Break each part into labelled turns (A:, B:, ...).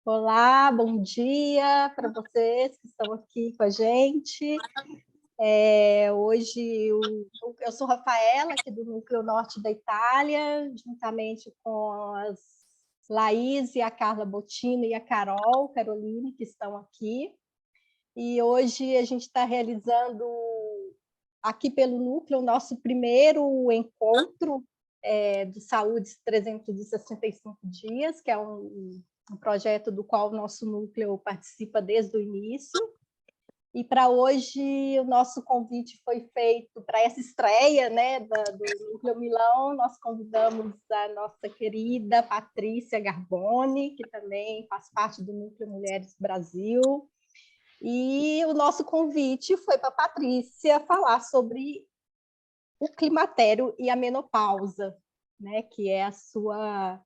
A: Olá, bom dia para vocês que estão aqui com a gente. Hoje eu sou Rafaela, aqui do Núcleo Norte da Itália, juntamente com as Laís e a Carla Bottino e a Caroline, que estão aqui. E hoje a gente está realizando aqui pelo Núcleo o nosso primeiro encontro do Saúde 365 Dias, que é um projeto do qual o nosso núcleo participa desde o início. E para hoje o nosso convite foi feito para essa estreia, né, do Núcleo Milão. Nós convidamos a nossa querida Patrícia Garboni, que também faz parte do Núcleo Mulheres Brasil. E o nosso convite foi para a Patrícia falar sobre o climatério e a menopausa, né, que é a sua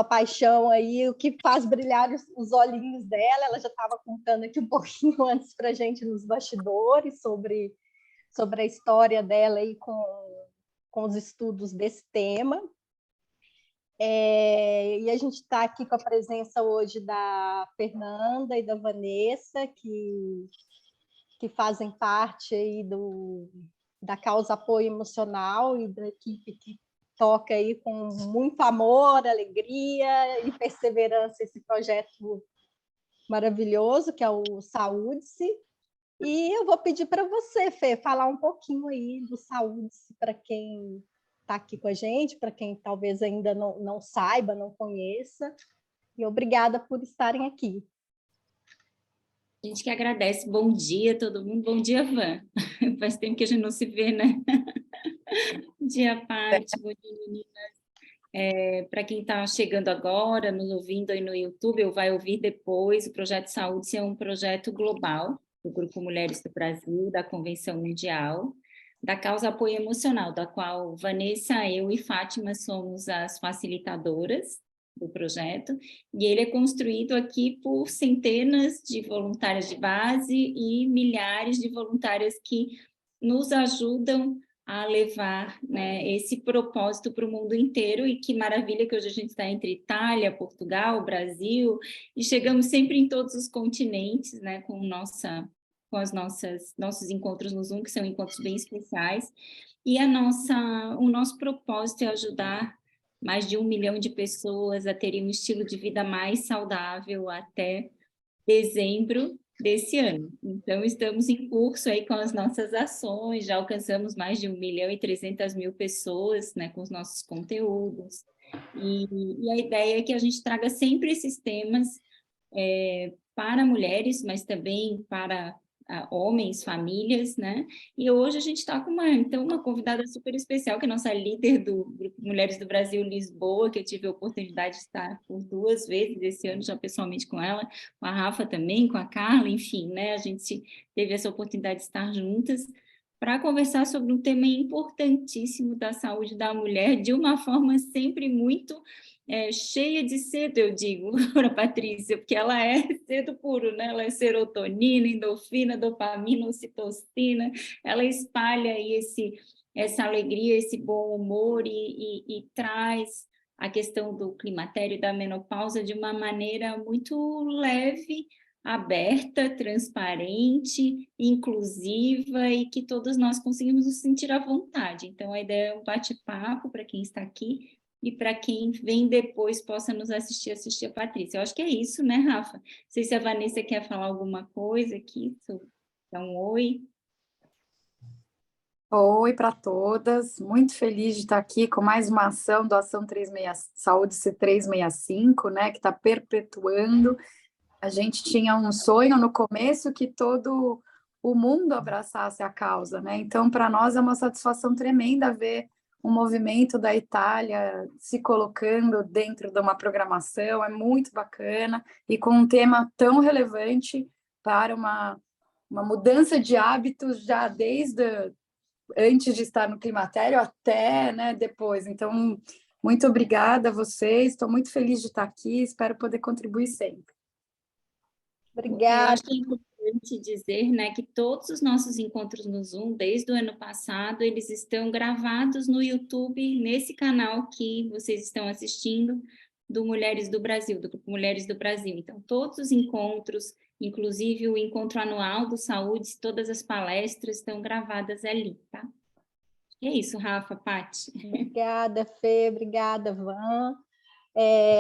A: paixão aí, o que faz brilhar os olhinhos dela. Ela já estava contando aqui um pouquinho antes para a gente nos bastidores sobre a história dela aí com os estudos desse tema. E a gente está aqui com a presença hoje da Fernanda e da Vanessa, que fazem parte aí da causa Apoio Emocional e da equipe que toca aí com muito amor, alegria e perseverança esse projeto maravilhoso que é o Saúde-se. E eu vou pedir para você, Fê, falar um pouquinho aí do Saúde-se para quem está aqui com a gente, para quem talvez ainda não saiba, não conheça. E obrigada por estarem aqui.
B: A gente que agradece. Bom dia, todo mundo. Bom dia, Van. Faz tempo que a gente não se vê, né? Bom dia, Paty. Bom dia, meninas. Para quem está chegando agora, nos ouvindo aí no YouTube, ou vai ouvir depois, o Projeto Saúde é um projeto global do Grupo Mulheres do Brasil, da Convenção Mundial, da causa Apoio Emocional, da qual Vanessa, eu e Fátima somos as facilitadoras do projeto, e ele é construído aqui por centenas de voluntárias de base e milhares de voluntárias que nos ajudam a levar, né, esse propósito para o mundo inteiro. E que maravilha que hoje a gente está entre Itália, Portugal, Brasil, e chegamos sempre em todos os continentes, né, com os nossos encontros no Zoom, que são encontros bem especiais. E o nosso propósito é ajudar mais de 1 milhão de pessoas a terem um estilo de vida mais saudável até dezembro desse ano. Então, estamos em curso aí com as nossas ações, já alcançamos mais de 1.300.000 pessoas, né, com os nossos conteúdos. E a ideia é que a gente traga sempre esses temas para mulheres, mas também para homens, famílias, né? E hoje a gente está com uma convidada super especial, que é a nossa líder do Grupo Mulheres do Brasil Lisboa, que eu tive a oportunidade de estar por 2 vezes esse ano, já pessoalmente com ela, com a Rafa também, com a Carla, enfim, né? A gente teve essa oportunidade de estar juntas para conversar sobre um tema importantíssimo da saúde da mulher, de uma forma sempre muito cheia de cedo, eu digo, para Patrícia, porque ela é cedo puro, né? Ela é serotonina, endorfina, dopamina, ocitocina, ela espalha aí essa alegria, esse bom humor e traz a questão do climatério e da menopausa de uma maneira muito leve, aberta, transparente, inclusiva, e que todos nós conseguimos nos sentir à vontade. Então, a ideia é um bate-papo para quem está aqui e para quem vem depois possa nos assistir a Patrícia. Eu acho que é isso, né, Rafa? Não sei se a Vanessa quer falar alguma coisa aqui, dá um oi.
C: Oi para todas, muito feliz de estar aqui com mais uma ação do Ação 36, Saúde C365, né, que está perpetuando. A gente tinha um sonho no começo que todo o mundo abraçasse a causa, né? Então, para nós é uma satisfação tremenda ver um movimento da Itália se colocando dentro de uma programação, é muito bacana, e com um tema tão relevante para uma mudança de hábitos já desde antes de estar no climatério até, né, depois. Então, muito obrigada a vocês, estou muito feliz de estar aqui, espero poder contribuir sempre.
A: Obrigada.
B: Eu acho que é importante dizer, né, que todos os nossos encontros no Zoom, desde o ano passado, eles estão gravados no YouTube, nesse canal que vocês estão assistindo, do Mulheres do Brasil, do Grupo Mulheres do Brasil. Então, todos os encontros, inclusive o encontro anual do Saúde, todas as palestras estão gravadas ali, tá? E é isso, Rafa, Paty.
A: Obrigada, Fê, obrigada, Van.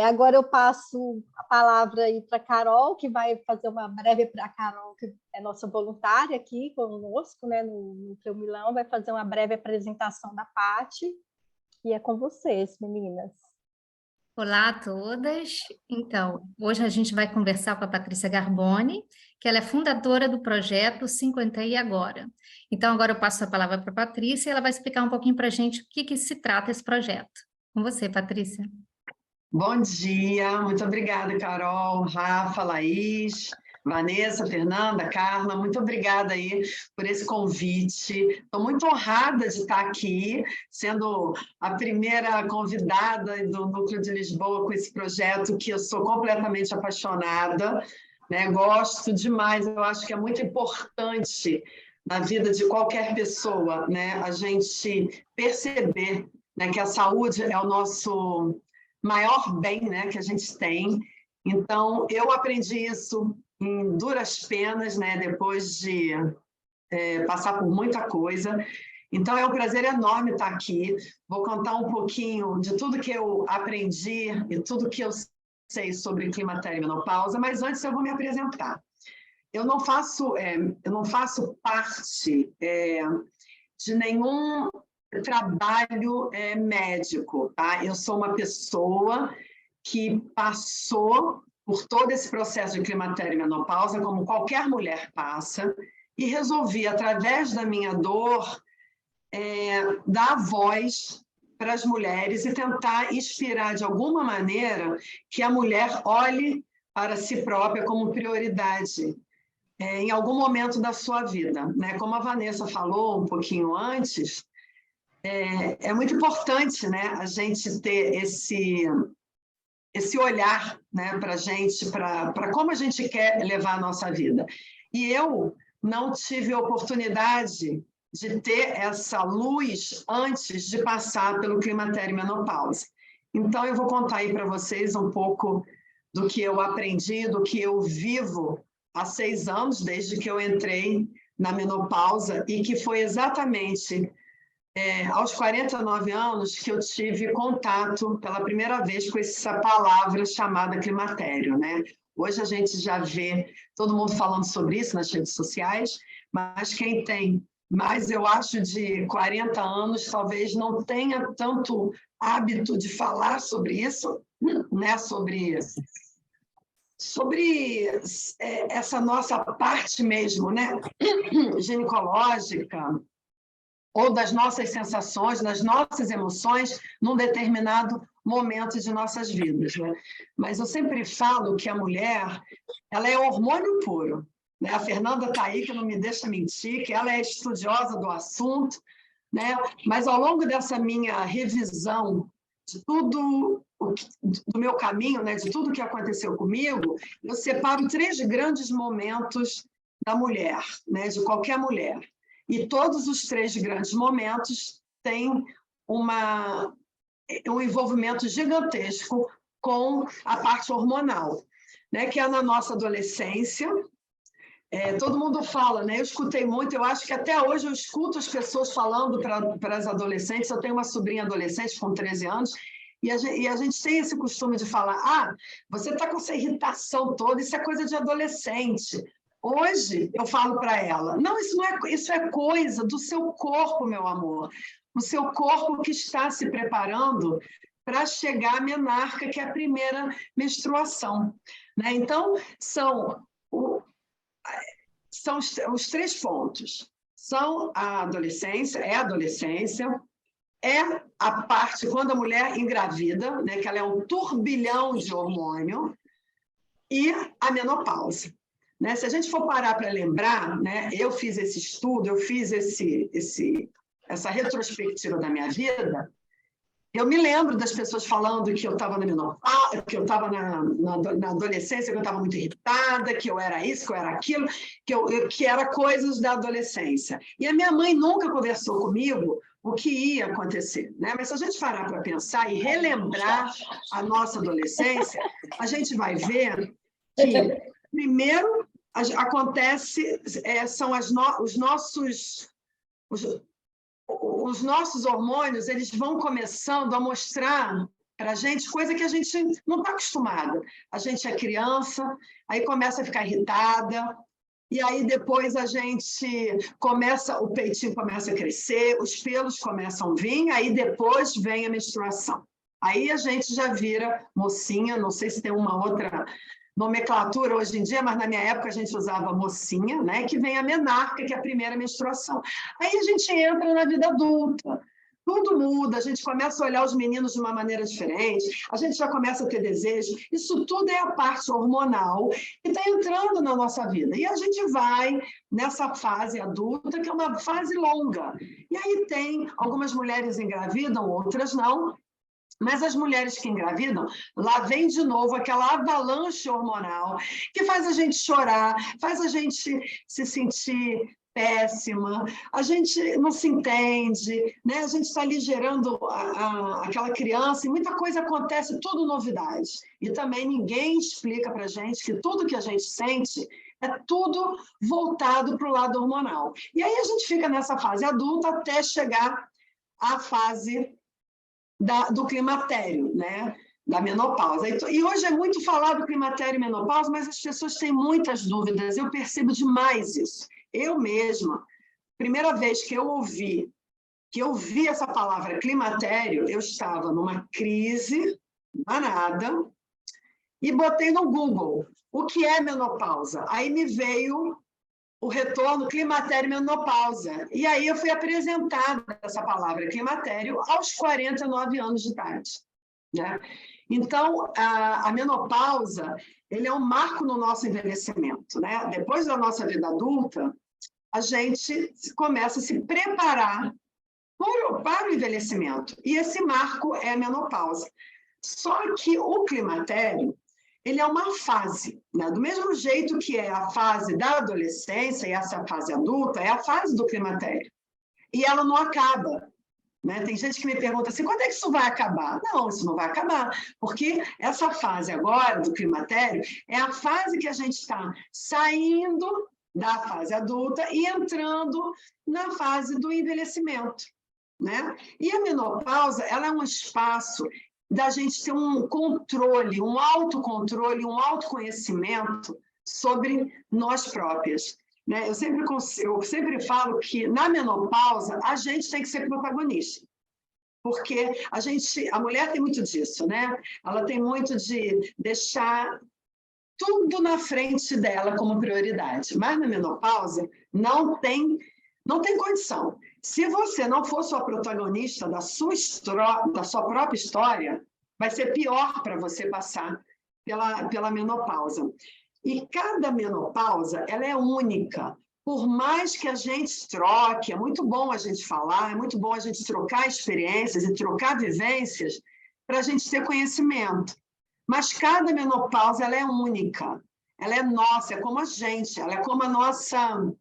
A: Agora eu passo a palavra aí para a Carol, que vai fazer uma breve, para a Carol, que é nossa voluntária aqui conosco, né, no Núcleo Milão, vai fazer uma breve apresentação da Paty, e é com vocês, meninas.
D: Olá a todas. Então, hoje a gente vai conversar com a Patrícia Garboni, que ela é fundadora do projeto 50 e Agora. Então, agora eu passo a palavra para a Patrícia e ela vai explicar um pouquinho para a gente o que se trata esse projeto. Com você, Patrícia.
E: Bom dia, muito obrigada, Carol, Rafa, Laís, Vanessa, Fernanda, Carla, muito obrigada aí por esse convite. Estou muito honrada de estar aqui, sendo a primeira convidada do Núcleo de Lisboa com esse projeto que eu sou completamente apaixonada, né? Gosto demais, eu acho que é muito importante na vida de qualquer pessoa, né? A gente perceber, né, que a saúde é o nosso maior bem, né, que a gente tem. Então, eu aprendi isso em duras penas, né, depois de passar por muita coisa. Então, é um prazer enorme estar aqui. Vou contar um pouquinho de tudo que eu aprendi e tudo que eu sei sobre climatério e menopausa, mas antes eu vou me apresentar. Eu não faço parte de nenhum trabalho médico, tá? Eu sou uma pessoa que passou por todo esse processo de climatério e menopausa, como qualquer mulher passa, e resolvi, através da minha dor, dar voz para as mulheres e tentar inspirar, de alguma maneira, que a mulher olhe para si própria como prioridade em algum momento da sua vida, né? Como a Vanessa falou um pouquinho antes, é muito importante, né, a gente ter esse olhar, né, para a gente, para como a gente quer levar a nossa vida. E eu não tive oportunidade de ter essa luz antes de passar pelo climatério e menopausa. Então, eu vou contar aí para vocês um pouco do que eu aprendi, do que eu vivo há 6 anos, desde que eu entrei na menopausa, e que foi exatamente aos 49 anos que eu tive contato pela primeira vez com essa palavra chamada climatério, né? Hoje a gente já vê todo mundo falando sobre isso nas redes sociais, mas quem tem mais, eu acho, de 40 anos, talvez não tenha tanto hábito de falar sobre isso, né? Sobre essa nossa parte mesmo, né? Ginecológica, ou das nossas sensações, das nossas emoções, num determinado momento de nossas vidas, né? Mas eu sempre falo que a mulher, ela é hormônio puro, né? A Fernanda está aí, que não me deixa mentir, que ela é estudiosa do assunto, né? Mas ao longo dessa minha revisão de tudo, do meu caminho, né? De tudo que aconteceu comigo, eu separo 3 grandes momentos da mulher, né? De qualquer mulher. E todos os 3 grandes momentos têm um envolvimento gigantesco com a parte hormonal, né? Que é na nossa adolescência. Todo mundo fala, né? Eu escutei muito, eu acho que até hoje eu escuto as pessoas falando para as adolescentes. Eu tenho uma sobrinha adolescente com 13 anos, e a gente tem esse costume de falar: você está com essa irritação toda, isso é coisa de adolescente. Hoje, eu falo para ela, não, isso é coisa do seu corpo, meu amor. O seu corpo que está se preparando para chegar à menarca, que é a primeira menstruação, né? Então, são os 3 pontos. São a adolescência, é a parte quando a mulher engravida, né, que ela é um turbilhão de hormônio, e a menopausa. Né? Se a gente for parar para lembrar, né, eu fiz esse estudo, eu fiz essa retrospectiva da minha vida, eu me lembro das pessoas falando que eu estava na menopausa, que eu estava na adolescência, que eu estava muito irritada, que eu era isso, que eu era aquilo, que era coisas da adolescência. E a minha mãe nunca conversou comigo o que ia acontecer, né? Mas se a gente parar para pensar e relembrar a nossa adolescência, a gente vai ver que, primeiro, acontece, são os nossos hormônios, eles vão começando a mostrar para a gente coisa que a gente não está acostumada. A gente é criança, aí começa a ficar irritada, e aí depois a gente o peitinho começa a crescer, os pelos começam a vir, aí depois vem a menstruação. Aí a gente já vira mocinha, não sei se tem uma outra nomenclatura hoje em dia, mas na minha época a gente usava mocinha, né? Que vem a menarca, que é a primeira menstruação. Aí a gente entra na vida adulta. Tudo muda, a gente começa a olhar os meninos de uma maneira diferente, a gente já começa a ter desejo. Isso tudo é a parte hormonal que está entrando na nossa vida. E a gente vai nessa fase adulta, que é uma fase longa. E aí tem algumas mulheres engravidam, outras não. Mas as mulheres que engravidam, lá vem de novo aquela avalanche hormonal que faz a gente chorar, faz a gente se sentir péssima, a gente não se entende, né? A gente está ali gerando aquela criança e muita coisa acontece, tudo novidade. E também ninguém explica para a gente que tudo que a gente sente é tudo voltado para o lado hormonal. E aí a gente fica nessa fase adulta até chegar à fase do climatério, né? Da menopausa. E hoje é muito falado do climatério e menopausa, mas as pessoas têm muitas dúvidas, eu percebo demais isso. Eu mesma, primeira vez que eu ouvi essa palavra climatério, eu estava numa crise danada e botei no Google o que é menopausa. Aí me veio o retorno climatério e menopausa. E aí eu fui apresentada essa palavra climatério aos 49 anos de idade, né? Então, a menopausa, ele é um marco no nosso envelhecimento, né? Depois da nossa vida adulta, a gente começa a se preparar para o envelhecimento. E esse marco é a menopausa. Só que o climatério, ele é uma fase, né? Do mesmo jeito que é a fase da adolescência e essa fase adulta, é a fase do climatério. E ela não acaba, né? Tem gente que me pergunta assim, quando é que isso vai acabar? Não, isso não vai acabar, porque essa fase agora do climatério é a fase que a gente está saindo da fase adulta e entrando na fase do envelhecimento, né? E a menopausa, ela é um espaço da gente ter um controle, um autocontrole, um autoconhecimento sobre nós próprias, né? Eu sempre falo que na menopausa a gente tem que ser protagonista, porque a mulher tem muito disso, né? Ela tem muito de deixar tudo na frente dela como prioridade. Mas na menopausa não tem condição. Se você não for sua protagonista da sua própria história, vai ser pior para você passar pela menopausa. E cada menopausa, ela é única. Por mais que a gente troque, é muito bom a gente falar, é muito bom a gente trocar experiências e trocar vivências para a gente ter conhecimento. Mas cada menopausa, ela é única, ela é nossa, é como a gente, ela é como a nossa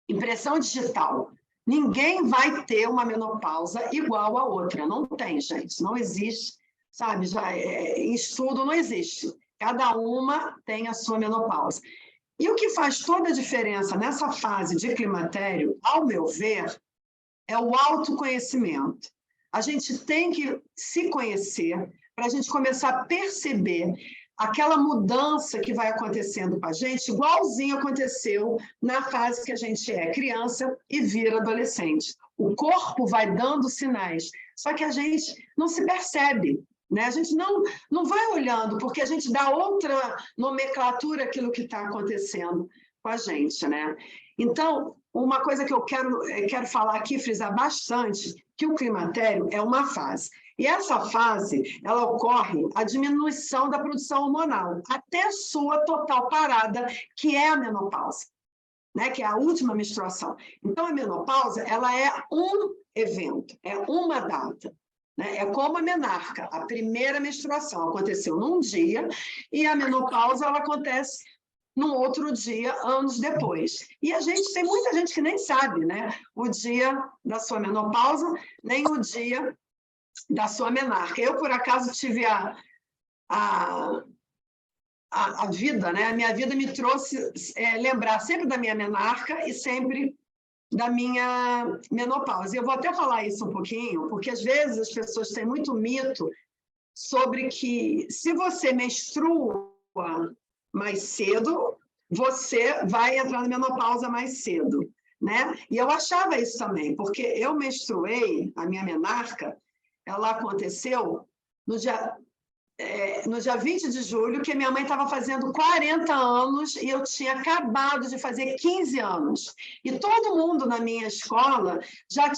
E: impressão digital. Ninguém vai ter uma menopausa igual a outra, não tem, gente, não existe, sabe? Em estudo não existe, cada uma tem a sua menopausa. E o que faz toda a diferença nessa fase de climatério, ao meu ver, é o autoconhecimento. A gente tem que se conhecer, para a gente começar a perceber aquela mudança que vai acontecendo com a gente, igualzinho aconteceu na fase que a gente é criança e vira adolescente. O corpo vai dando sinais, só que a gente não se percebe, né? A gente não vai olhando, porque a gente dá outra nomenclatura àquilo que está acontecendo com a gente, né? Então, uma coisa que eu quero falar aqui, frisar bastante, que o climatério é uma fase. E essa fase, ela ocorre a diminuição da produção hormonal, até sua total parada, que é a menopausa, né? Que é a última menstruação. Então, a menopausa, ela é um evento, é uma data, né? É como a menarca, a primeira menstruação aconteceu num dia, e a menopausa, ela acontece num outro dia, anos depois. E tem muita gente que nem sabe, né? O dia da sua menopausa, nem o dia da sua menarca. Eu, por acaso, tive a vida, né? A minha vida me trouxe lembrar sempre da minha menarca e sempre da minha menopausa. E eu vou até falar isso um pouquinho, porque às vezes as pessoas têm muito mito sobre que se você menstrua mais cedo, você vai entrar na menopausa mais cedo, né? E eu achava isso também, porque eu menstruei, a minha menarca, ela aconteceu no dia 20 de julho, que minha mãe estava fazendo 40 anos e eu tinha acabado de fazer 15 anos. E todo mundo na minha escola já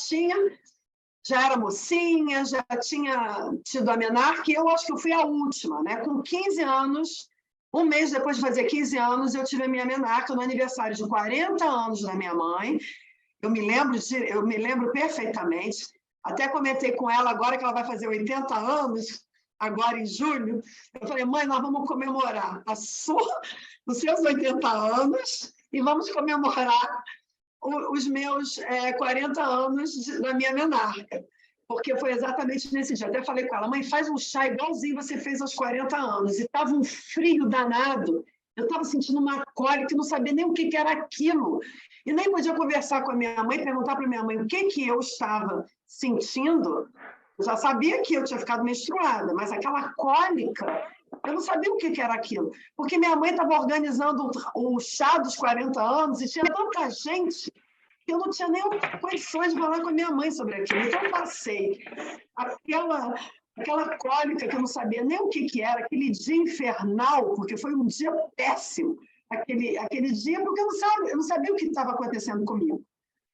E: era mocinha, já tinha tido a menarca, e eu acho que eu fui a última, né? Com 15 anos, um mês depois de fazer 15 anos, eu tive a minha menarca no aniversário de 40 anos da minha mãe. Eu me lembro perfeitamente, até comentei com ela agora que ela vai fazer 80 anos, agora em julho, eu falei, mãe, nós vamos comemorar os seus 80 anos e vamos comemorar os meus 40 anos da minha menarca, porque foi exatamente nesse dia. Até falei com ela, mãe, faz um chá igualzinho você fez aos 40 anos. E estava um frio danado, eu estava sentindo uma cólica que não sabia nem o que era aquilo. E nem podia conversar com a minha mãe, perguntar para a minha mãe o que eu estava sentindo. Eu já sabia que eu tinha ficado menstruada, mas aquela cólica, eu não sabia o que era aquilo. Porque minha mãe estava organizando o chá dos 40 anos e tinha tanta gente que eu não tinha nem condições de falar com a minha mãe sobre aquilo. Então, eu passei aquela cólica que eu não sabia nem o que era, aquele dia infernal, porque foi um dia péssimo, aquele dia, porque eu não sabia o que estava acontecendo comigo,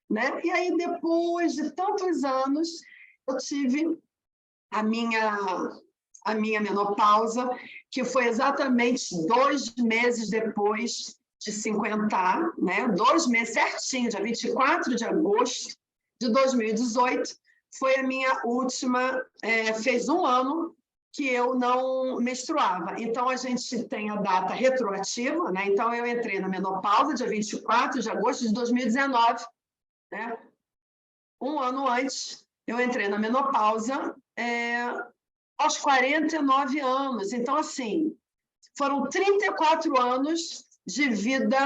E: né? E aí, depois de tantos anos, eu tive a minha menopausa, que foi exatamente 2 meses depois de 50, né? 2 meses certinho, dia 24 de agosto de 2018, foi a minha última, fez 1 ano que eu não menstruava. Então, a gente tem a data retroativa, né? Então, eu entrei na menopausa dia 24 de agosto de 2019, né? 1 ano antes, eu entrei na menopausa aos 49 anos. Então, assim, foram 34 anos de vida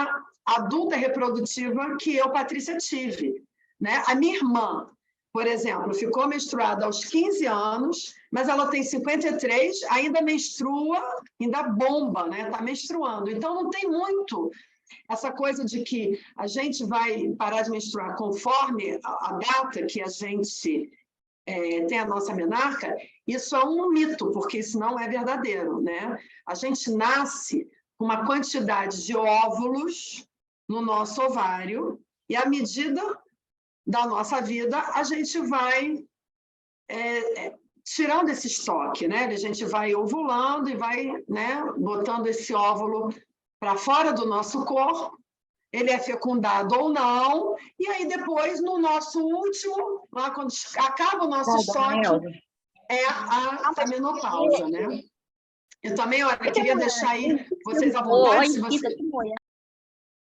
E: adulta reprodutiva que eu, Patrícia, tive, né? A minha irmã, por exemplo, ficou menstruada aos 15 anos, mas ela tem 53, ainda menstrua, ainda bomba, né? Está menstruando. Então, não tem muito essa coisa de que a gente vai parar de menstruar conforme a data que a gente tem a nossa menarca. Isso é um mito, porque isso não é verdadeiro, né? A gente nasce com uma quantidade de óvulos no nosso ovário e, à medida da nossa vida, a gente vai tirando esse estoque, né? A gente vai ovulando e vai, né, botando esse óvulo para fora do nosso corpo, ele é fecundado ou não, e aí depois, no nosso último, lá quando acaba o nosso estoque, é a menopausa, né? Eu também, olha, queria deixar aí vocês à vontade,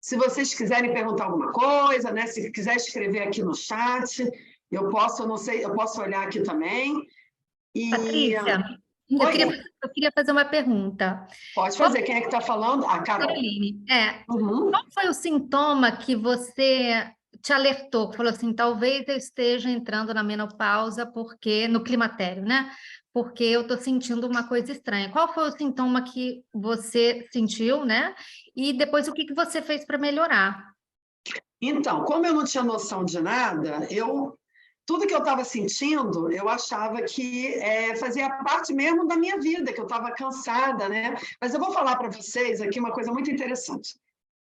E: se vocês quiserem perguntar alguma coisa, né? Se quiser escrever aqui no chat, eu posso olhar aqui também.
D: Patrícia, eu queria fazer uma pergunta.
E: Pode fazer. Quem é que está falando? A Carol.
D: Caroline, qual foi o sintoma que você te alertou, que falou assim, talvez eu esteja entrando na menopausa no climatério, né? Porque eu estou sentindo uma coisa estranha. Qual foi o sintoma que você sentiu, né? E depois o que você fez para melhorar?
E: Então, como eu não tinha noção de nada, tudo que eu estava sentindo, eu achava que fazia parte mesmo da minha vida, que eu estava cansada, né? Mas eu vou falar para vocês aqui uma coisa muito interessante.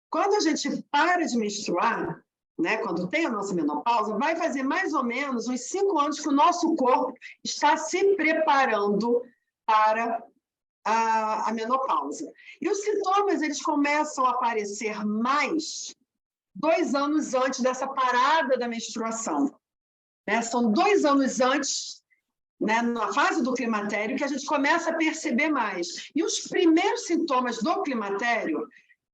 E: Quando a gente para de menstruar, né, quando tem a nossa menopausa, vai fazer mais ou menos uns 5 anos que o nosso corpo está se preparando para a menopausa. E os sintomas, eles começam a aparecer mais 2 anos antes dessa parada da menstruação. Né? São 2 anos antes, né, na fase do climatério, que a gente começa a perceber mais. E os primeiros sintomas do climatério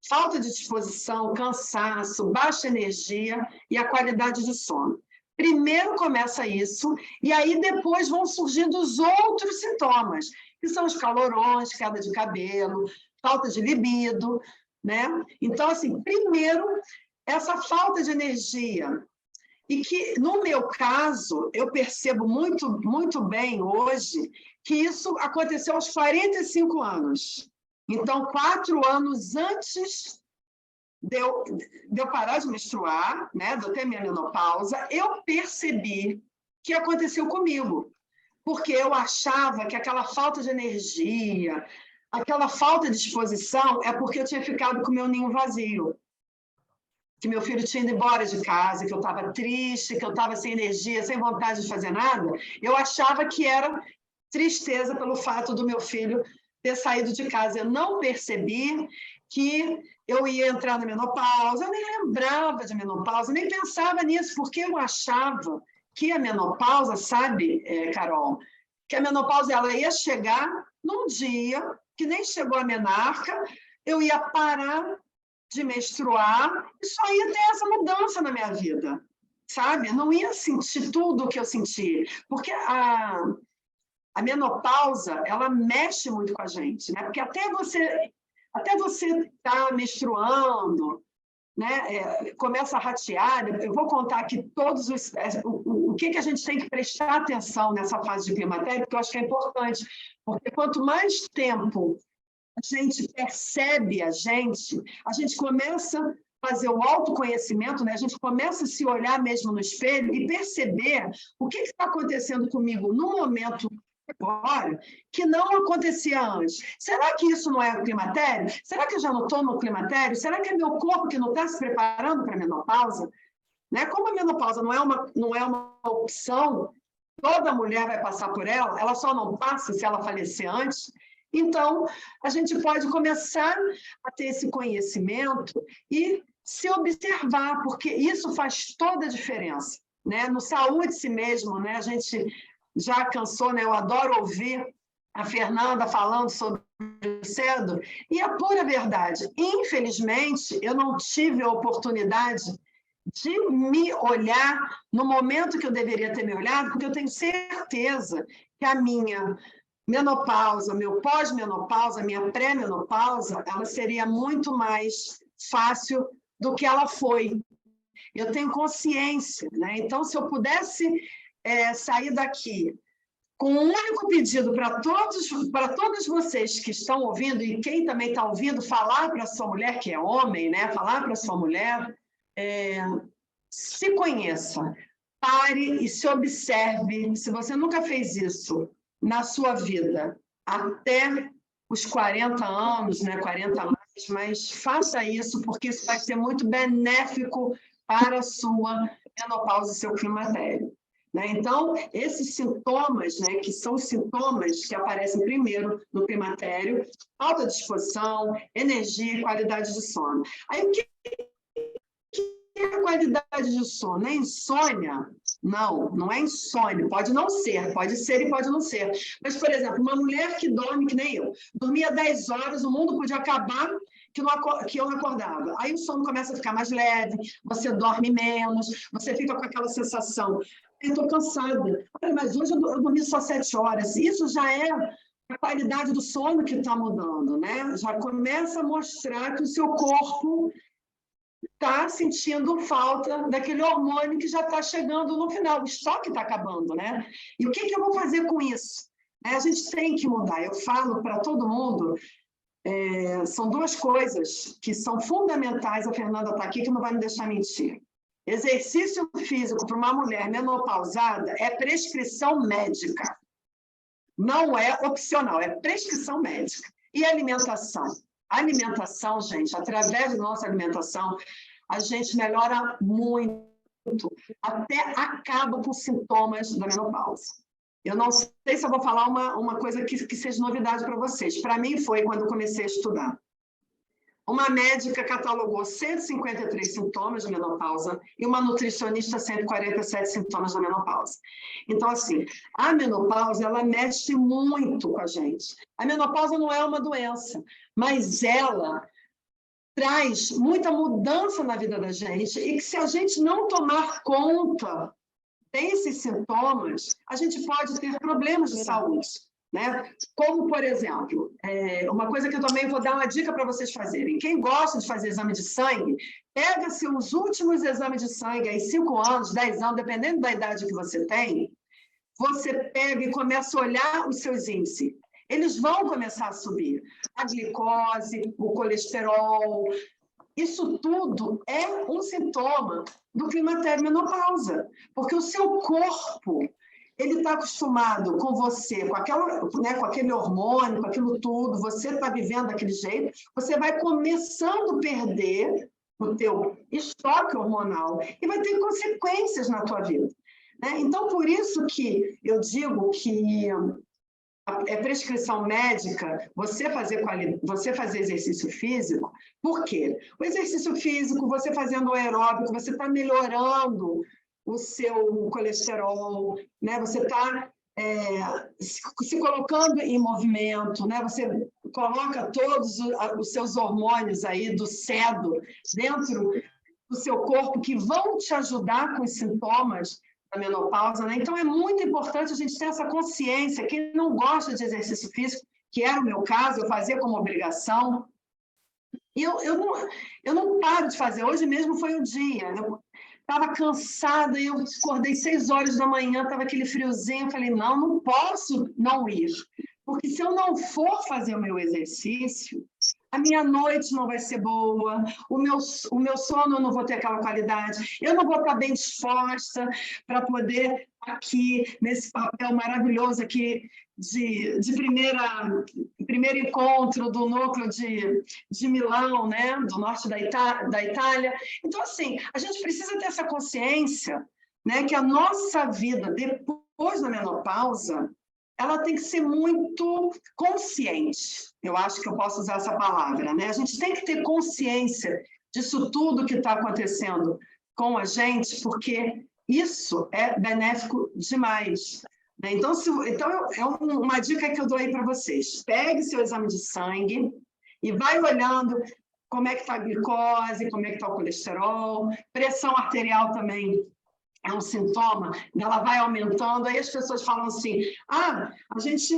E: falta de disposição, cansaço, baixa energia e a qualidade de sono. Primeiro começa isso, e aí depois vão surgindo os outros sintomas, que são os calorões, queda de cabelo, falta de libido, né? Então, assim, primeiro, essa falta de energia, e que, no meu caso, eu percebo muito, muito bem hoje que isso aconteceu aos 45 anos. Então, 4 anos antes de eu parar de menstruar, né, de eu ter minha menopausa, eu percebi que aconteceu comigo, porque eu achava que aquela falta de energia, aquela falta de disposição é porque eu tinha ficado com o meu ninho vazio, que meu filho tinha ido embora de casa, que eu estava triste, que eu estava sem energia, sem vontade de fazer nada. Eu achava que era tristeza pelo fato do meu filho ter saído de casa. Eu não percebi que eu ia entrar na menopausa, eu nem lembrava de menopausa, nem pensava nisso, porque eu achava que a menopausa, sabe, Carol, que a menopausa ela ia chegar num dia que nem chegou a menarca, eu ia parar de menstruar e só ia ter essa mudança na minha vida, sabe? Não ia sentir tudo o que eu senti, porque a menopausa, ela mexe muito com a gente, né? Porque até você tá menstruando, né? Começa a ratear. Eu vou contar aqui todos o que a gente tem que prestar atenção nessa fase de climatério, porque eu acho que é importante, porque quanto mais tempo a gente percebe a gente começa a fazer o autoconhecimento, né? A gente começa a se olhar mesmo no espelho e perceber o que está acontecendo comigo no momento agora que não acontecia antes. Será que isso não é o climatério? Será que eu já não estou no climatério? Será que é meu corpo que não está se preparando para a menopausa? Né? Como a menopausa não é uma opção, toda mulher vai passar por ela só não passa se ela falecer antes. Então, a gente pode começar a ter esse conhecimento e se observar, porque isso faz toda a diferença, né? No Saúde-se mesmo, né? A gente já cansou, né? Eu adoro ouvir a Fernanda falando sobre cedo, e a pura verdade. Infelizmente, eu não tive a oportunidade de me olhar no momento que eu deveria ter me olhado, porque eu tenho certeza que a minha menopausa, meu pós-menopausa, minha pré-menopausa, ela seria muito mais fácil do que ela foi. Eu tenho consciência, né? Então, se eu pudesse sair daqui com um único pedido para todos vocês que estão ouvindo, e quem também está ouvindo, falar para a sua mulher, que é homem, né? Falar para a sua mulher, se conheça, pare e se observe. Se você nunca fez isso na sua vida, até os 40 anos, né? 40 mais, mas faça isso, porque isso vai ser muito benéfico para a sua menopausa e seu climatério. Né? Então, esses sintomas, né, que são os sintomas que aparecem primeiro no climatério, falta de disposição, energia e qualidade de sono. Aí, o que é a qualidade de sono? É insônia? Não, não é insônia. Pode não ser, pode ser e pode não ser. Mas, por exemplo, uma mulher que dorme, que nem eu, dormia 10 horas, o mundo podia acabar que eu não acordava. Aí o sono começa a ficar mais leve, você dorme menos, você fica com aquela sensação, eu estou cansada, mas hoje eu dormi só 7 horas. Isso já é a qualidade do sono que está mudando, né? Já começa a mostrar que o seu corpo está sentindo falta daquele hormônio que já está chegando no final, o estoque está acabando, né? E o que eu vou fazer com isso? A gente tem que mudar. Eu falo para todo mundo, são 2 coisas que são fundamentais, a Fernanda está aqui, que não vai me deixar mentir. Exercício físico para uma mulher menopausada é prescrição médica. Não é opcional, é prescrição médica. E alimentação? A alimentação, gente, através da nossa alimentação, a gente melhora muito, até acaba com os sintomas da menopausa. Eu não sei se eu vou falar uma coisa que seja novidade para vocês. Para mim foi quando eu comecei a estudar. Uma médica catalogou 153 sintomas de menopausa e uma nutricionista 147 sintomas da menopausa. Então, assim, a menopausa, ela mexe muito com a gente. A menopausa não é uma doença, mas ela traz muita mudança na vida da gente e que, se a gente não tomar conta desses sintomas, a gente pode ter problemas de saúde, né? Como, por exemplo, uma coisa que eu também vou dar uma dica para vocês fazerem. Quem gosta de fazer exame de sangue, pega-se os últimos exames de sangue, aí 5 anos, 10 anos, dependendo da idade que você tem, você pega e começa a olhar os seus índices. Eles vão começar a subir. A glicose, o colesterol, isso tudo é um sintoma do climatério menopausa, porque o seu corpo, ele está acostumado com você, com aquele hormônio, com aquilo tudo, você está vivendo daquele jeito, você vai começando a perder o teu estoque hormonal e vai ter consequências na tua vida, né? Então, por isso que eu digo que é prescrição médica você fazer exercício físico. Por quê? O exercício físico, você fazendo o aeróbico, você está melhorando o seu colesterol, né? Você está se colocando em movimento, né? Você coloca todos os seus hormônios aí do cedo dentro do seu corpo que vão te ajudar com os sintomas da menopausa, né? Então, é muito importante a gente ter essa consciência. Quem não gosta de exercício físico, que era o meu caso, eu fazia como obrigação, e eu não paro de fazer. Hoje mesmo foi um dia, eu estava cansada, eu acordei 6 horas da manhã, estava aquele friozinho, eu falei, não posso não ir, porque se eu não for fazer o meu exercício, a minha noite não vai ser boa, o meu sono eu não vou ter aquela qualidade, eu não vou estar bem disposta para poder, aqui, nesse papel maravilhoso aqui, de primeiro encontro do núcleo de Milão, né, do norte da Itália. Então, assim, a gente precisa ter essa consciência, né, que a nossa vida, depois da menopausa, ela tem que ser muito consciente. Eu acho que eu posso usar essa palavra, né? A gente tem que ter consciência disso tudo que está acontecendo com a gente, porque isso é benéfico demais, né? Então, é uma dica que eu dou aí para vocês. Pegue seu exame de sangue e vai olhando como é que está a glicose, como é que está o colesterol, pressão arterial também é um sintoma, ela vai aumentando, aí as pessoas falam assim, a gente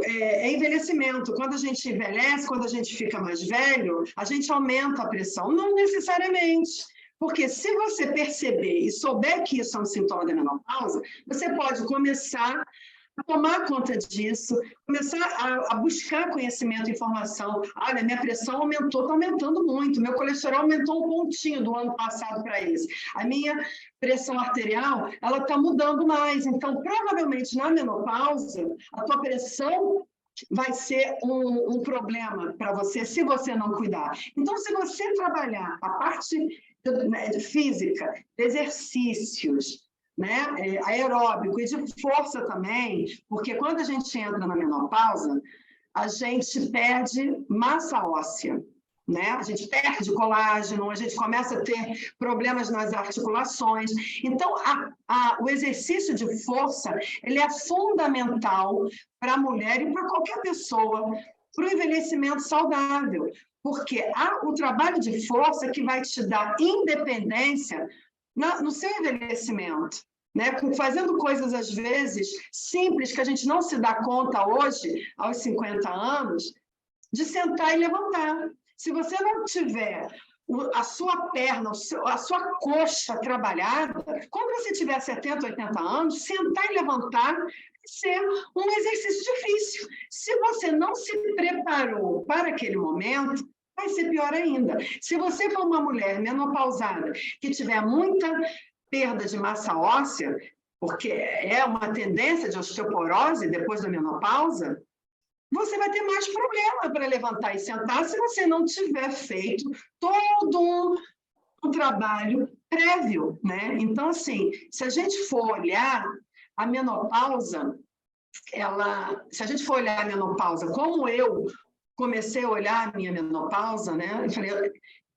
E: é envelhecimento, quando a gente envelhece, quando a gente fica mais velho, a gente aumenta a pressão. Não necessariamente, porque se você perceber e souber que isso é um sintoma da menopausa, você pode começar a tomar conta disso, começar a buscar conhecimento e informação. Olha, minha pressão aumentou, está aumentando muito, meu colesterol aumentou um pontinho do ano passado para esse. A minha pressão arterial, ela está mudando mais. Então, provavelmente, na menopausa, a tua pressão vai ser um problema para você, se você não cuidar. Então, se você trabalhar a parte física, de exercícios, né, aeróbico e de força também, porque quando a gente entra na menopausa, a gente perde massa óssea, né? A gente perde colágeno, a gente começa a ter problemas nas articulações. Então, o exercício de força, ele é fundamental para a mulher e para qualquer pessoa, para o envelhecimento saudável, porque o trabalho de força que vai te dar independência no seu envelhecimento, né? Fazendo coisas, às vezes, simples, que a gente não se dá conta hoje, aos 50 anos, de sentar e levantar. Se você não tiver a sua perna, a sua coxa trabalhada, quando você tiver 70, 80 anos, sentar e levantar vai ser um exercício difícil. Se você não se preparou para aquele momento, vai ser pior ainda. Se você for uma mulher menopausada que tiver muita perda de massa óssea, porque é uma tendência de osteoporose depois da menopausa, você vai ter mais problema para levantar e sentar se você não tiver feito todo um trabalho prévio, né? Então, assim, se a gente for olhar a menopausa, se a gente for olhar a menopausa como eu comecei a olhar a minha menopausa, né? Eu falei,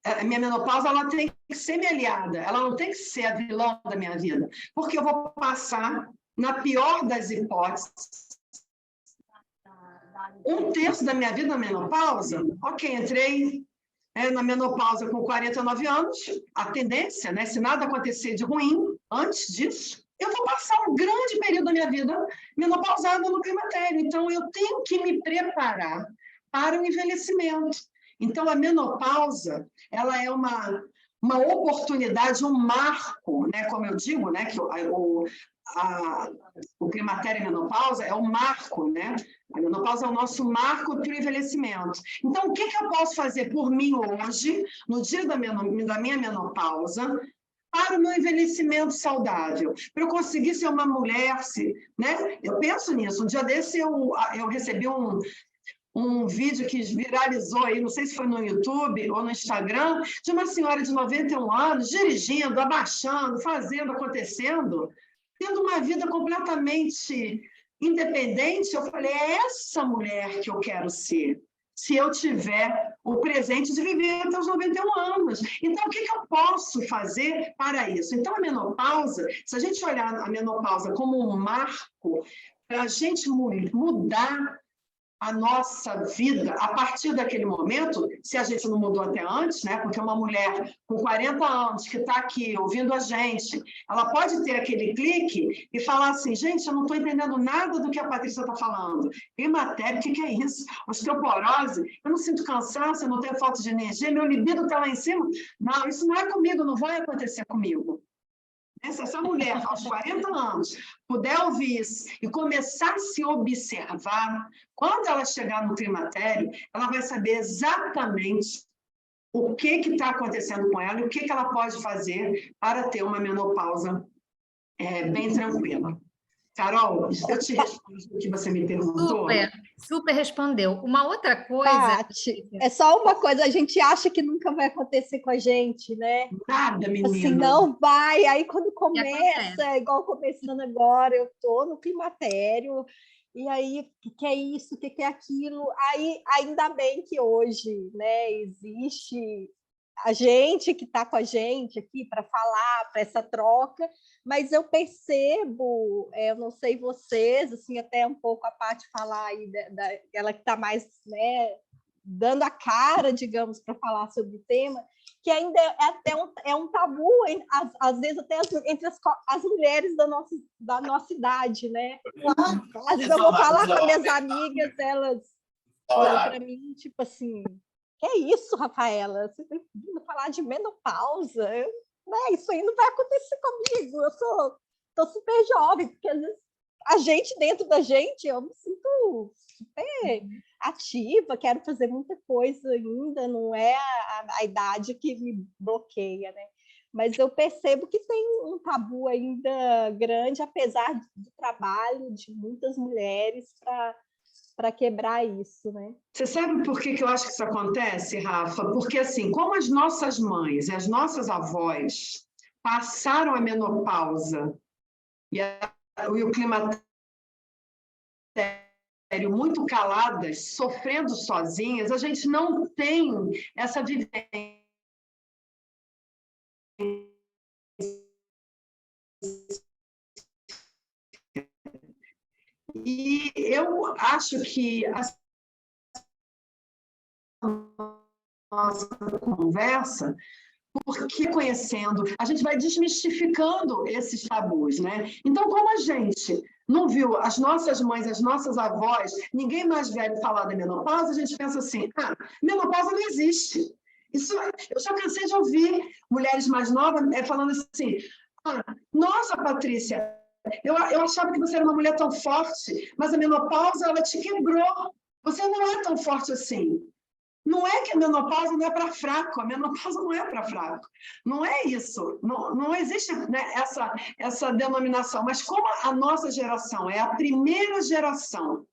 E: a minha menopausa, ela tem que ser minha aliada, ela não tem que ser a vilã da minha vida, porque eu vou passar, na pior das hipóteses, 1/3 da minha vida na menopausa. Ok, entrei na menopausa com 49 anos, a tendência, né, se nada acontecer de ruim antes disso, eu vou passar um grande período da minha vida menopausada no climatério. Então, eu tenho que me preparar para o envelhecimento. Então, a menopausa, ela é uma oportunidade, um marco, né, como eu digo, né, que o climatério e a menopausa é um marco, né? A menopausa é o nosso marco para o envelhecimento. Então, o que eu posso fazer por mim hoje, no dia da minha menopausa, para o meu envelhecimento saudável? Para eu conseguir ser uma mulher, né? Eu penso nisso. Um dia desse eu recebi um vídeo que viralizou aí, não sei se foi no YouTube ou no Instagram, de uma senhora de 91 anos, dirigindo, abaixando, fazendo, acontecendo, tendo uma vida completamente independente. Eu falei, é essa mulher que eu quero ser, se eu tiver o presente de viver até os 91 anos. Então, o que eu posso fazer para isso? Então, a menopausa, se a gente olhar a menopausa como um marco para a gente mudar a nossa vida a partir daquele momento, se a gente não mudou até antes, né? Porque uma mulher com 40 anos que está aqui ouvindo a gente, ela pode ter aquele clique e falar assim, gente, eu não estou entendendo nada do que a Patrícia está falando. Climatério, o que é isso? Osteoporose, eu não sinto cansaço, eu não tenho falta de energia, meu libido está lá em cima. Não, isso não é comigo, não vai acontecer comigo. Se essa mulher, aos 40 anos, puder ouvir isso e começar a se observar, quando ela chegar no climatério, ela vai saber exatamente o que está acontecendo com ela e o que ela pode fazer para ter uma menopausa bem tranquila. Carol, eu te respondi o que você me perguntou.
D: Super respondeu. Uma outra coisa...
A: Tati, é só uma coisa, a gente acha que nunca vai acontecer com a gente, né?
E: Nada, menina.
A: Assim, não vai. Aí, quando começa, igual começando agora, eu estou no climatério, e aí, o que é isso, o que é aquilo? Aí, ainda bem que hoje, né, existe a gente que está com a gente aqui para falar, para essa troca, mas eu percebo, eu não sei vocês, assim, até um pouco a Paty falar aí, ela que está mais, né, dando a cara, digamos, para falar sobre o tema, que ainda é um tabu, às vezes até entre as mulheres da nossa idade, né? Às vezes eu vou falar com minhas amigas, elas olham para mim, tipo assim, que é isso, Rafaela? Você está vindo falar de menopausa? Isso aí não vai acontecer comigo, eu estou super jovem, porque às vezes a gente, dentro da gente, eu me sinto super ativa, quero fazer muita coisa ainda, não é a idade que me bloqueia, né? Mas eu percebo que tem um tabu ainda grande, apesar do trabalho de muitas mulheres para quebrar isso, né?
E: Você sabe por que eu acho que isso acontece, Rafa? Porque, assim, como as nossas mães e as nossas avós passaram a menopausa e o climatério muito caladas, sofrendo sozinhas, a gente não tem essa vivência. E eu acho que a nossa conversa, porque conhecendo, a gente vai desmistificando esses tabus, né? Então, como a gente não viu as nossas mães, as nossas avós, ninguém mais velho falar da menopausa, a gente pensa assim, menopausa não existe. Isso, eu já cansei de ouvir mulheres mais novas falando assim, nossa, Patrícia, eu achava que você era uma mulher tão forte, mas a menopausa, ela te quebrou. Você não é tão forte assim. Não é que a menopausa não é para fraco, a menopausa não é para fraco. Não é isso. Não existe, né, essa denominação. Mas como a nossa geração é a primeira geração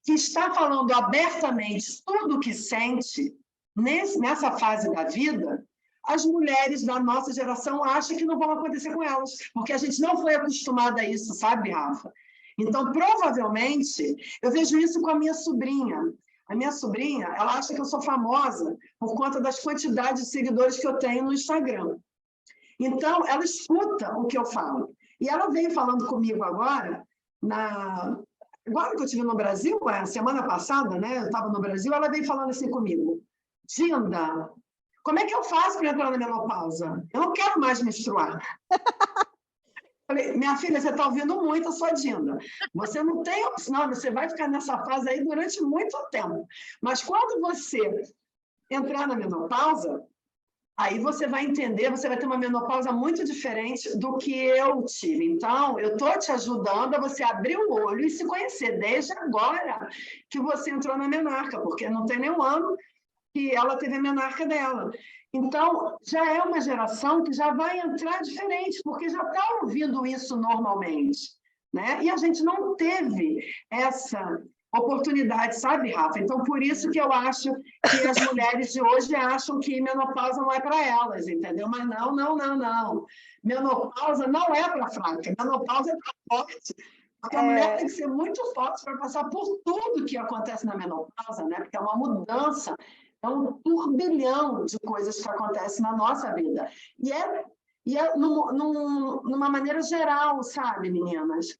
E: que está falando abertamente tudo o que sente nessa fase da vida, as mulheres da nossa geração acham que não vão acontecer com elas, porque a gente não foi acostumada a isso, sabe, Rafa? Então, provavelmente, eu vejo isso com a minha sobrinha. A minha sobrinha, ela acha que eu sou famosa por conta das quantidades de seguidores que eu tenho no Instagram. Então, ela escuta o que eu falo. E ela veio falando comigo agora que eu estive no Brasil, semana passada, né? Eu estava no Brasil, ela veio falando assim comigo. Dinda, Como é que eu faço para entrar na menopausa? Eu não quero mais menstruar. Falei, minha filha, você está ouvindo muito a sua Dinda. Você não tem opção, você vai ficar nessa fase aí durante muito tempo. Mas quando você entrar na menopausa, aí você vai entender, você vai ter uma menopausa muito diferente do que eu tive. Então, eu estou te ajudando a você abrir o olho e se conhecer desde agora que você entrou na menarca, porque não tem nenhum ano que ela teve a menarca dela. Então, já é uma geração que já vai entrar diferente, porque já está ouvindo isso normalmente, né? E a gente não teve essa oportunidade, sabe, Rafa? Então, por isso que eu acho que as mulheres de hoje acham que menopausa não é para elas, entendeu? Mas não, não, não, não. Menopausa não é para fraca, menopausa é para forte. Porque a mulher tem que ser muito forte para passar por tudo que acontece na menopausa, né? Porque é uma mudança, é um turbilhão de coisas que acontecem na nossa vida. E é numa maneira geral, sabe, meninas?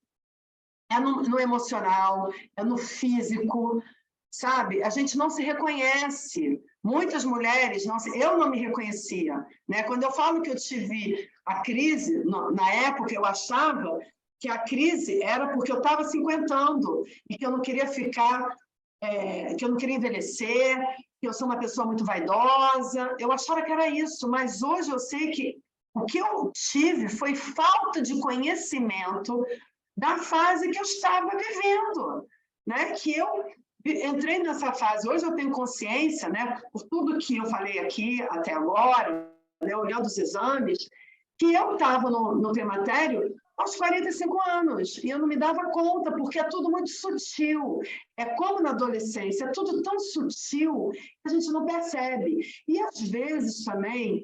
E: É no emocional, é no físico, sabe? A gente não se reconhece. Muitas mulheres, eu não me reconhecia, né? Quando eu falo que eu tive a crise, na época eu achava que a crise era porque eu estava cinquentando e que eu não queria ficar, que eu não queria envelhecer, que eu sou uma pessoa muito vaidosa. Eu achava que era isso, mas hoje eu sei que o que eu tive foi falta de conhecimento da fase que eu estava vivendo, né? Que eu entrei nessa fase. Hoje eu tenho consciência, né? Por tudo que eu falei aqui até agora, né? Olhando os exames, que eu estava no climatério aos 45 anos, e eu não me dava conta, porque é tudo muito sutil. É como na adolescência, é tudo tão sutil que a gente não percebe. E, às vezes, também,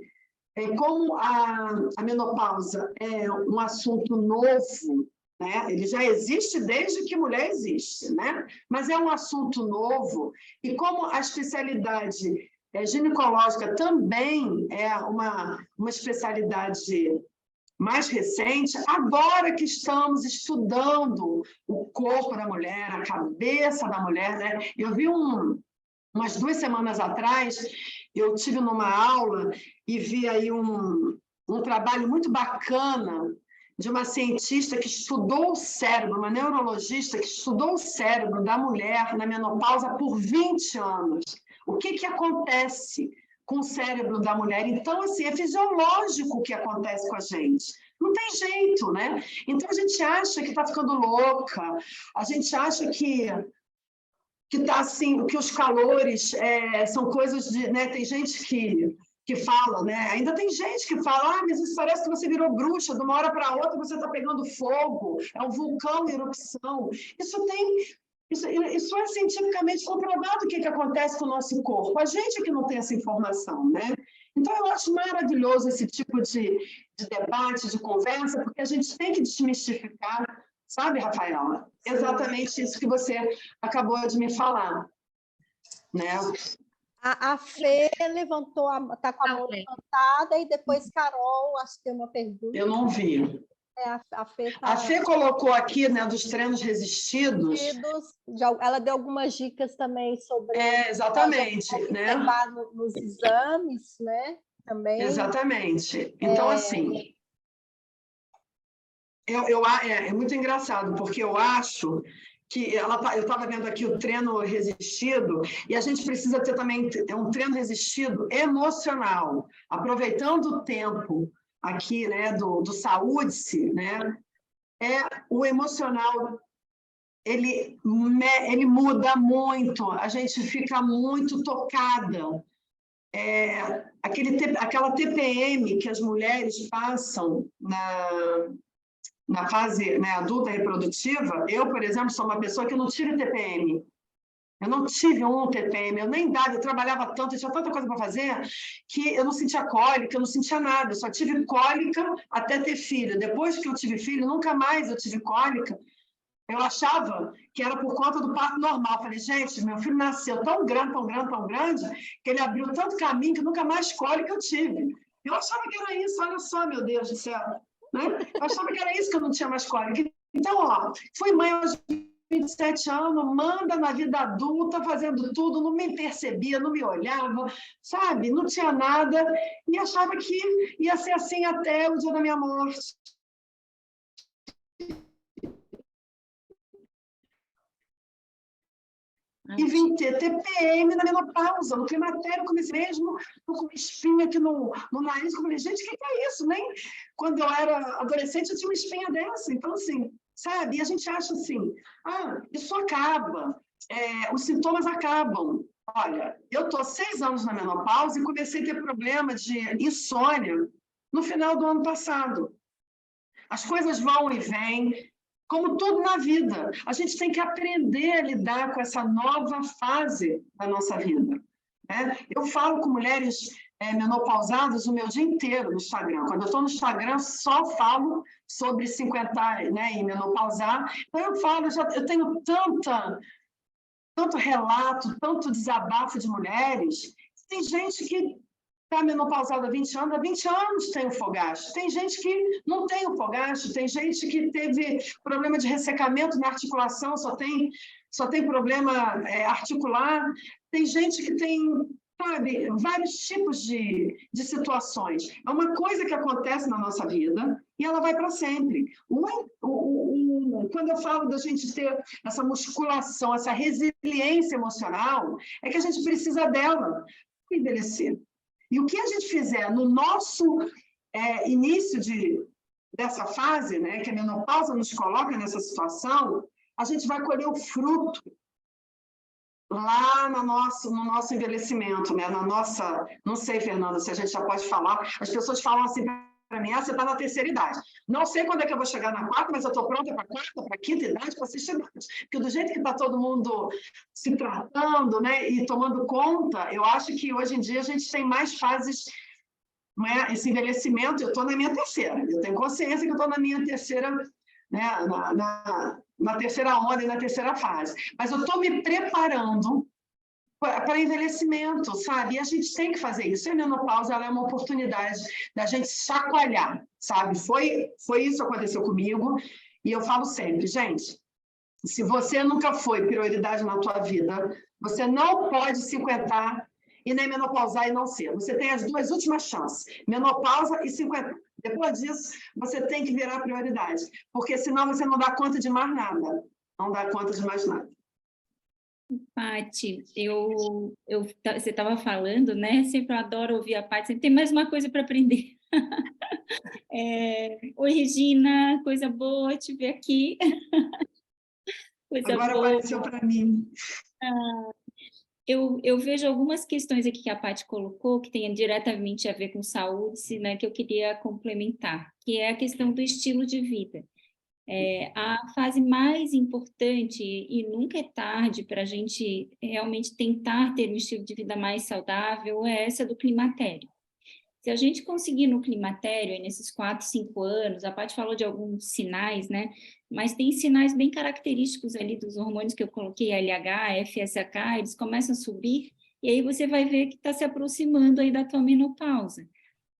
E: como a menopausa é um assunto novo, né? Ele já existe desde que mulher existe, né? Mas é um assunto novo, e como a especialidade ginecológica também é uma especialidade mais recente, agora que estamos estudando o corpo da mulher, a cabeça da mulher, né? Eu vi umas 2 semanas atrás, eu tive numa aula e vi aí um trabalho muito bacana de uma cientista que estudou o cérebro, uma neurologista que estudou o cérebro da mulher na menopausa por 20 anos. O que acontece com o cérebro da mulher? Então, assim, é fisiológico o que acontece com a gente. Não tem jeito, né? Então, a gente acha que está ficando louca, a gente acha que tá assim, que os calores são coisas de... Né? Tem gente que fala, né? Ainda tem gente que fala, mas isso parece que você virou bruxa, de uma hora para outra você está pegando fogo, é um vulcão em erupção. Isso é cientificamente comprovado o que acontece com o nosso corpo. A gente é que não tem essa informação, né? Então, eu acho maravilhoso esse tipo de debate, de conversa, porque a gente tem que desmistificar, sabe, Rafaela? Exatamente isso que você acabou de me falar, né?
A: A Fê levantou, está com a mão levantada, e depois Carol, acho que tem uma pergunta.
E: Eu não vi.
A: A
E: Fê colocou aqui, né, dos treinos resistidos.
A: Ela deu algumas dicas também sobre...
E: exatamente. Né?
A: Nos exames, né? Também.
E: Exatamente. Então, assim... É muito engraçado, porque eu acho que eu estava vendo aqui o treino resistido, e a gente precisa ter também um treino resistido emocional, aproveitando o tempo aqui, né, do saúde-se, né? O emocional, ele muda muito, a gente fica muito tocada. Aquela TPM que as mulheres passam na fase, né, adulta reprodutiva. Eu, por exemplo, sou uma pessoa que não tive TPM. Eu não tive um TPM, eu nem dava, eu trabalhava tanto, eu tinha tanta coisa para fazer, que eu não sentia cólica, eu não sentia nada, eu só tive cólica até ter filho. Depois que eu tive filho, nunca mais eu tive cólica. Eu achava que era por conta do parto normal. Falei, gente, meu filho nasceu tão grande, tão grande, tão grande, que ele abriu tanto caminho que nunca mais cólica eu tive. Eu achava que era isso, olha só, meu Deus do céu. Né? Eu achava que era isso, que eu não tinha mais cólica. Então, fui mãe aos 27 anos, manda na vida adulta, fazendo tudo, não me percebia, não me olhava, sabe? Não tinha nada, e achava que ia ser assim até o dia da minha morte. E vim ter TPM na menopausa, no climatério, comecei mesmo com espinha aqui no nariz. Eu falei, gente, o que é isso? Nem quando eu era adolescente eu tinha uma espinha dessa. Então, assim, sabe? E a gente acha assim, isso acaba, os sintomas acabam. Olha, eu estou 6 anos na menopausa e comecei a ter problema de insônia no final do ano passado. As coisas vão e vêm, como tudo na vida. A gente tem que aprender a lidar com essa nova fase da nossa vida, né? Eu falo com mulheres menopausadas o meu dia inteiro no Instagram. Quando eu estou no Instagram, só falo sobre 50, né, e menopausar. Então, eu falo, eu tenho tanto relato, tanto desabafo de mulheres. Tem gente que está menopausada há 20 anos, há 20 anos tem o fogacho. Tem gente que não tem o fogacho, tem gente que teve problema de ressecamento na articulação, só tem problema articular. Tem gente que tem, sabe, vários tipos de situações. É uma coisa que acontece na nossa vida e ela vai para sempre. Quando eu falo da gente ter essa musculação, essa resiliência emocional, é que a gente precisa dela para envelhecer. E o que a gente fizer no nosso início dessa fase, né, que a menopausa nos coloca nessa situação, a gente vai colher o fruto lá no nosso envelhecimento, né, não sei, Fernanda, se a gente já pode falar, as pessoas falam assim para mim, você está na terceira idade. Não sei quando é que eu vou chegar na quarta, mas eu estou pronta para a quarta, para a quinta idade, para a sexta idade. Porque do jeito que está todo mundo se tratando, né, e tomando conta, eu acho que hoje em dia a gente tem mais fases, né, esse envelhecimento, eu estou na minha terceira, eu tenho consciência que eu estou na minha terceira, né, na terceira onda e na terceira fase. Mas eu estou me preparando para envelhecimento, sabe? E a gente tem que fazer isso. E a menopausa ela é uma oportunidade da gente chacoalhar, sabe? Foi isso que aconteceu comigo. E eu falo sempre, gente, se você nunca foi prioridade na tua vida, você não pode se aguentar e nem menopausar e não ser. Você tem as 2 últimas chances, menopausa e 50. Depois disso, você tem que virar prioridade, porque senão você não dá conta de mais nada. Não dá conta de mais nada.
B: Paty, você estava falando, né? Sempre eu adoro ouvir a Paty, sempre tem mais uma coisa para aprender. Oi, Regina, coisa boa te ver aqui. Coisa
E: Agora
B: boa.
E: Apareceu para mim.
B: Eu vejo algumas questões aqui que a Paty colocou, que tem diretamente a ver com saúde, né, que eu queria complementar, que é a questão do estilo de vida. A fase mais importante, e nunca é tarde para a gente realmente tentar ter um estilo de vida mais saudável, é essa do climatério. Se a gente conseguir no climatério, nesses 4, 5 anos, a Paty falou de alguns sinais, né? Mas tem sinais bem característicos ali dos hormônios que eu coloquei, LH, FSH, eles começam a subir, e aí você vai ver que está se aproximando aí da tua menopausa.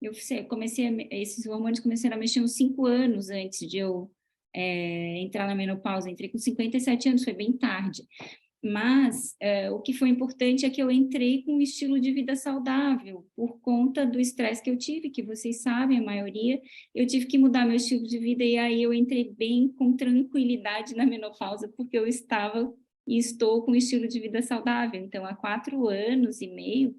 B: Esses hormônios começaram a mexer uns 5 anos antes de eu entrar na menopausa, entrei com 57 anos, foi bem tarde. Mas o que foi importante é que eu entrei com um estilo de vida saudável, por conta do estresse que eu tive, que vocês sabem, a maioria, eu tive que mudar meu estilo de vida, e aí eu entrei bem, com tranquilidade na menopausa, porque eu estava e estou com um estilo de vida saudável. Então, há 4 anos e meio,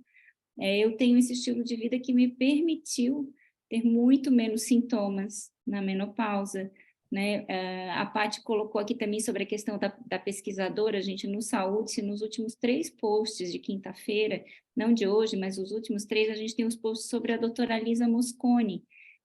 B: eu tenho esse estilo de vida que me permitiu ter muito menos sintomas na menopausa, né? A Paty colocou aqui também sobre a questão da pesquisadora, gente, no Saúde, nos últimos 3 posts de quinta-feira, não de hoje, mas os últimos 3, a gente tem os posts sobre a doutora Lisa Mosconi,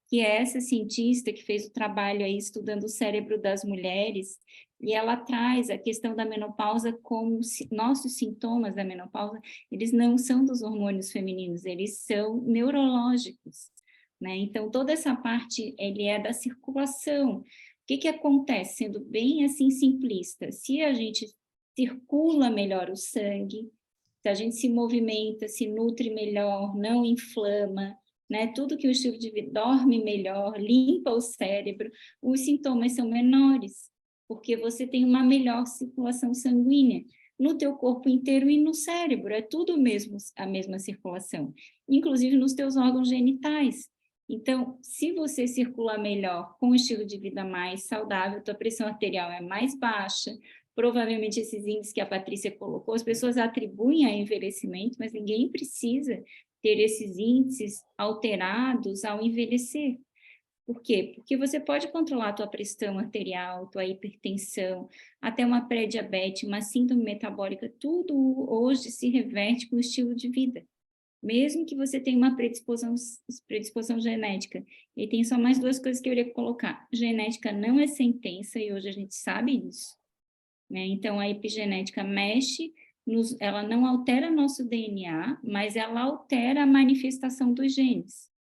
B: que é essa cientista que fez o trabalho aí estudando o cérebro das mulheres, e ela traz a questão da menopausa como nossos sintomas da menopausa, eles não são dos hormônios femininos, eles são neurológicos, né? Então, toda essa parte, ele é da circulação. O que acontece? Sendo bem assim simplista, se a gente circula melhor o sangue, se a gente se movimenta, se nutre melhor, não inflama, né? Tudo que o estilo de vida, dorme melhor, limpa o cérebro, os sintomas são menores, porque você tem uma melhor circulação sanguínea no teu corpo inteiro e no cérebro, é tudo mesmo, a mesma circulação, inclusive nos teus órgãos genitais. Então, se você circula melhor com um estilo de vida mais saudável, tua pressão arterial é mais baixa, provavelmente esses índices que a Patrícia colocou, as pessoas atribuem a envelhecimento, mas ninguém precisa ter esses índices alterados ao envelhecer. Por quê? Porque você pode controlar a tua pressão arterial, tua hipertensão, até uma pré-diabetes, uma síndrome metabólica, tudo hoje se reverte com o estilo de vida. Mesmo que você tenha uma predisposição genética. E tem só mais duas coisas que eu iria colocar. Genética não é sentença, e hoje a gente sabe disso, né? Então, a epigenética mexe, ela não altera nosso DNA, mas ela altera a manifestação dos genes.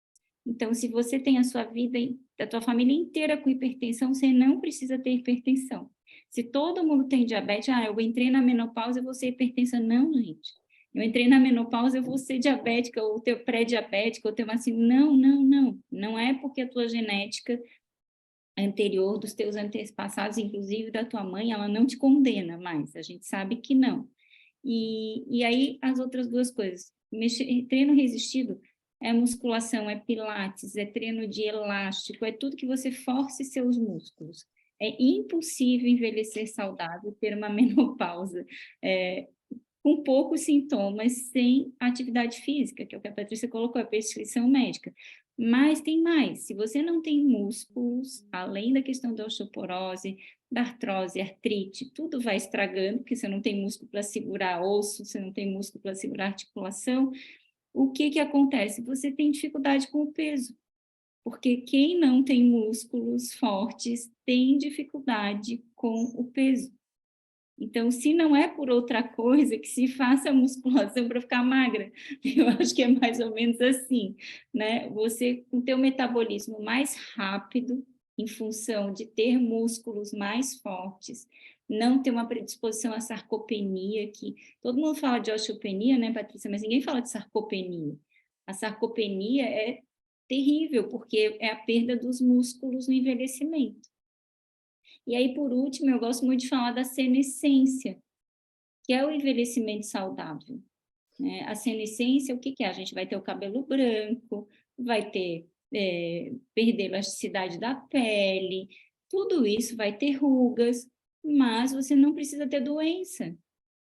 B: Então, se você tem a sua vida, a tua família inteira com hipertensão, você não precisa ter hipertensão. Se todo mundo tem diabetes, eu entrei na menopausa, eu vou ser hipertensa. Não, gente. Eu entrei na menopausa, eu vou ser diabética, ou ter pré-diabética, ou ter uma assim. Não, não, não. Não é porque a tua genética anterior, dos teus antepassados, inclusive da tua mãe, ela não te condena mais. A gente sabe que não. E aí, as outras duas coisas. Treino resistido é musculação, é pilates, é treino de elástico, é tudo que você force seus músculos. É impossível envelhecer saudável, ter uma menopausa com poucos sintomas, sem atividade física, que é o que a Patrícia colocou, a prescrição médica. Mas tem mais, se você não tem músculos, além da questão da osteoporose, da artrose, artrite, tudo vai estragando, porque você não tem músculo para segurar osso, você não tem músculo para segurar articulação. O que acontece? Você tem dificuldade com o peso, porque quem não tem músculos fortes tem dificuldade com o peso. Então, se não é por outra coisa, que se faça musculação para ficar magra. Eu acho que é mais ou menos assim, né? Você, com o teu metabolismo mais rápido, em função de ter músculos mais fortes, não ter uma predisposição à sarcopenia, que todo mundo fala de osteopenia, né, Patrícia? Mas ninguém fala de sarcopenia. A sarcopenia é terrível, porque é a perda dos músculos no envelhecimento. E aí, por último, eu gosto muito de falar da senescência, que é o envelhecimento saudável, né? A senescência, o que é? A gente vai ter o cabelo branco, vai ter, perder elasticidade da pele, tudo isso vai ter rugas, mas você não precisa ter doença.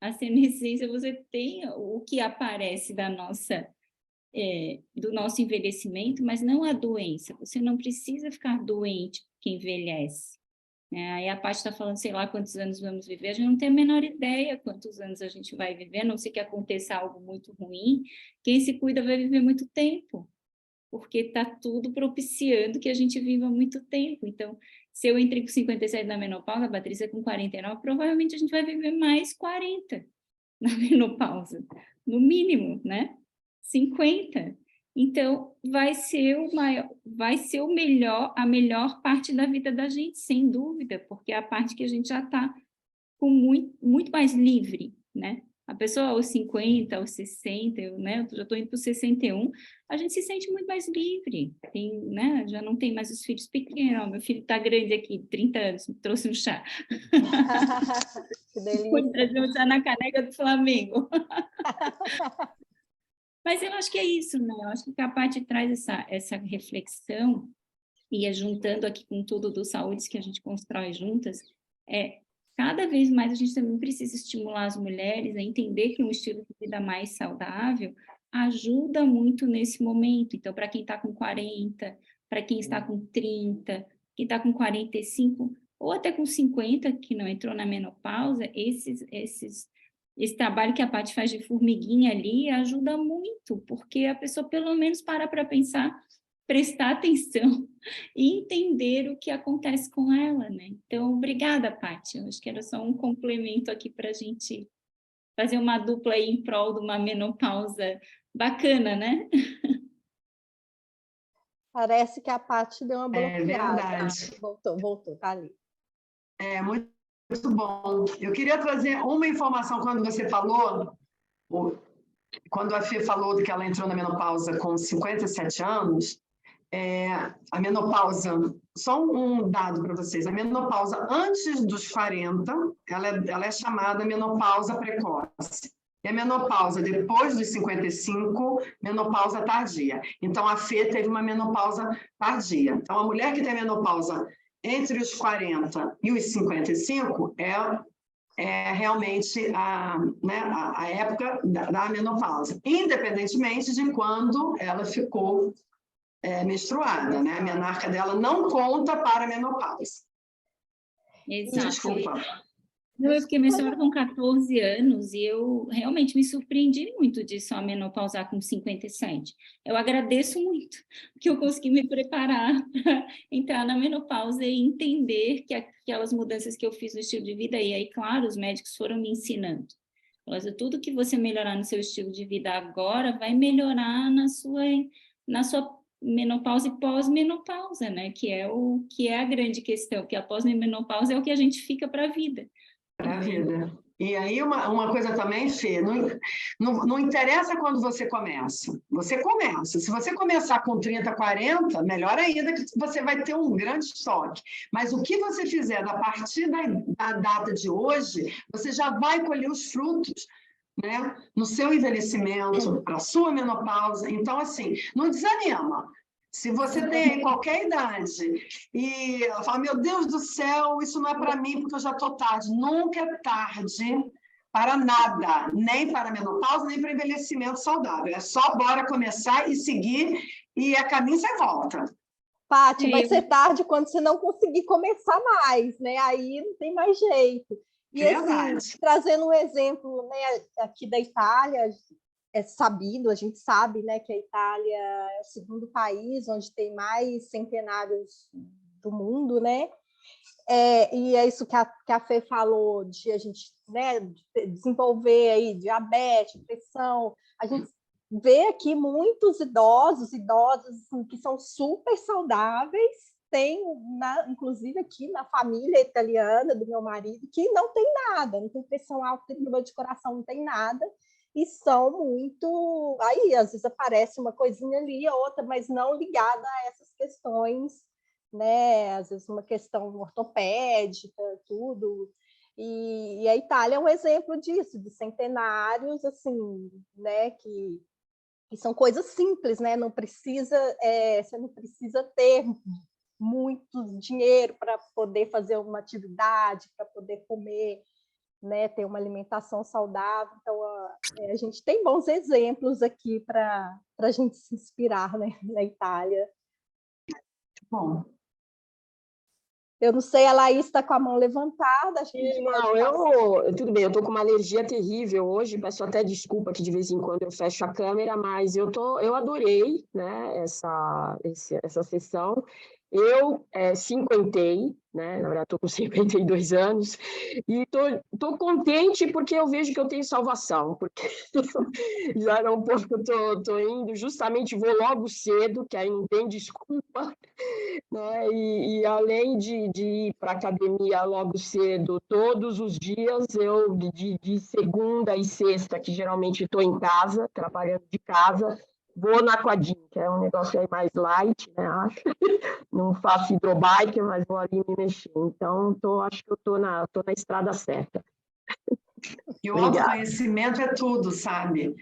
B: A senescência, você tem o que aparece do nosso envelhecimento, mas não a doença. Você não precisa ficar doente porque envelhece. Aí a Paty está falando, sei lá quantos anos vamos viver, a gente não tem a menor ideia quantos anos a gente vai viver, a não ser que aconteça algo muito ruim. Quem se cuida vai viver muito tempo, porque está tudo propiciando que a gente viva muito tempo. Então, se eu entrei com 57 na menopausa, a Patrícia com 49, provavelmente a gente vai viver mais 40 na menopausa, no mínimo, né? 50. Então, vai ser a melhor parte da vida da gente, sem dúvida, porque é a parte que a gente já está com muito mais livre, né? A pessoa aos 50, aos 60, né? Eu já estou indo para os 61, a gente se sente muito mais livre, né? Já não tem mais os filhos pequenos. Meu filho está grande aqui, 30 anos, me trouxe um chá.
A: Que delícia.
B: Vou trazer um chá na caneca do Flamengo. Mas eu acho que é isso, né? Eu acho que a Paty traz essa reflexão, e juntando aqui com tudo do Saúdes que a gente constrói juntas, cada vez mais a gente também precisa estimular as mulheres a entender que um estilo de vida mais saudável ajuda muito nesse momento. Então, para quem está com 40, para quem está com 30, quem está com 45, ou até com 50, que não entrou na menopausa, esse trabalho que a Paty faz de formiguinha ali ajuda muito, porque a pessoa pelo menos para pensar, prestar atenção e entender o que acontece com ela, né? Então, obrigada, Paty. Eu acho que era só um complemento aqui para a gente fazer uma dupla aí em prol de uma menopausa bacana, né?
A: Parece que a Paty deu uma bloqueada.
E: É verdade.
A: Voltou, tá ali.
E: Muito bom. Eu queria trazer uma informação quando você falou, quando a Fê falou que ela entrou na menopausa com 57 anos, a menopausa, só um dado para vocês, a menopausa antes dos 40, ela é chamada menopausa precoce. E a menopausa depois dos 55, menopausa tardia. Então, a Fê teve uma menopausa tardia. Então, a mulher que tem menopausa entre os 40 e os 55 é realmente a época da menopausa, independentemente de quando ela ficou menstruada, né? A menarca dela não conta para a menopausa.
B: Exato.
E: Desculpa.
B: Eu fiquei menstruada com 14 anos e eu realmente me surpreendi muito de só menopausar com 57. Eu agradeço muito que eu consegui me preparar para entrar na menopausa e entender que aquelas mudanças que eu fiz no estilo de vida, e aí, claro, os médicos foram me ensinando. Tudo que você melhorar no seu estilo de vida agora vai melhorar na sua menopausa e pós-menopausa, né? Que é a grande questão, que a pós-menopausa é o que a gente fica para a vida.
E: Para a vida. E aí, uma coisa também, Fê, não interessa quando você começa. Você começa. Se você começar com 30, 40, melhor ainda, que você vai ter um grande estoque. Mas o que você fizer a partir da data de hoje, você já vai colher os frutos, né? No seu envelhecimento, para a sua menopausa. Então, assim, não desanima. Se você tem qualquer idade e fala, meu Deus do céu, isso não é para mim porque eu já estou tarde. Nunca é tarde para nada, nem para menopausa, nem para envelhecimento saudável. É só bora começar e seguir, e é caminho sem volta.
A: Paty, vai ser tarde quando você não conseguir começar mais, né? Aí não tem mais jeito. E assim, trazendo um exemplo, né, aqui da Itália, é sabido, a gente sabe, né, que a Itália é o segundo país onde tem mais centenários do mundo, né? E é isso que a Fê falou, de a gente, né, desenvolver aí diabetes, pressão. A gente vê aqui muitos idosos assim, que são super saudáveis, tem, inclusive aqui na família italiana do meu marido, que não tem nada, não tem pressão alta, tem problema de coração, não tem nada, e são muito... Aí, às vezes, aparece uma coisinha ali, outra, mas não ligada a essas questões, né? Às vezes, uma questão ortopédica, tudo. E a Itália é um exemplo disso, de centenários, assim, né? Que são coisas simples, né? Não precisa, você não precisa ter muito dinheiro para poder fazer uma atividade, para poder comer, né, ter uma alimentação saudável. Então, a gente tem bons exemplos aqui para a gente se inspirar, né, na Itália.
E: Bom.
A: Eu não sei, a Laís está com a mão levantada. Acho que
F: tudo bem, eu estou com uma alergia terrível hoje, peço até desculpa que de vez em quando eu fecho a câmera, mas eu adorei, né, essa sessão. Eu cinquentei, né? Na verdade, estou com 52 anos, e tô contente porque eu vejo que eu tenho salvação, porque já não pouco estou indo, justamente vou logo cedo, que aí não tem desculpa, né? E além de ir para a academia logo cedo, todos os dias, eu de segunda e sexta, que geralmente estou em casa, trabalhando de casa, vou na quadrinha, que é um negócio aí mais light, né? Acho. Não faço hidrobike, mas vou ali me mexer. Então, acho que eu estou na estrada certa.
E: E o autoconhecimento é tudo, sabe?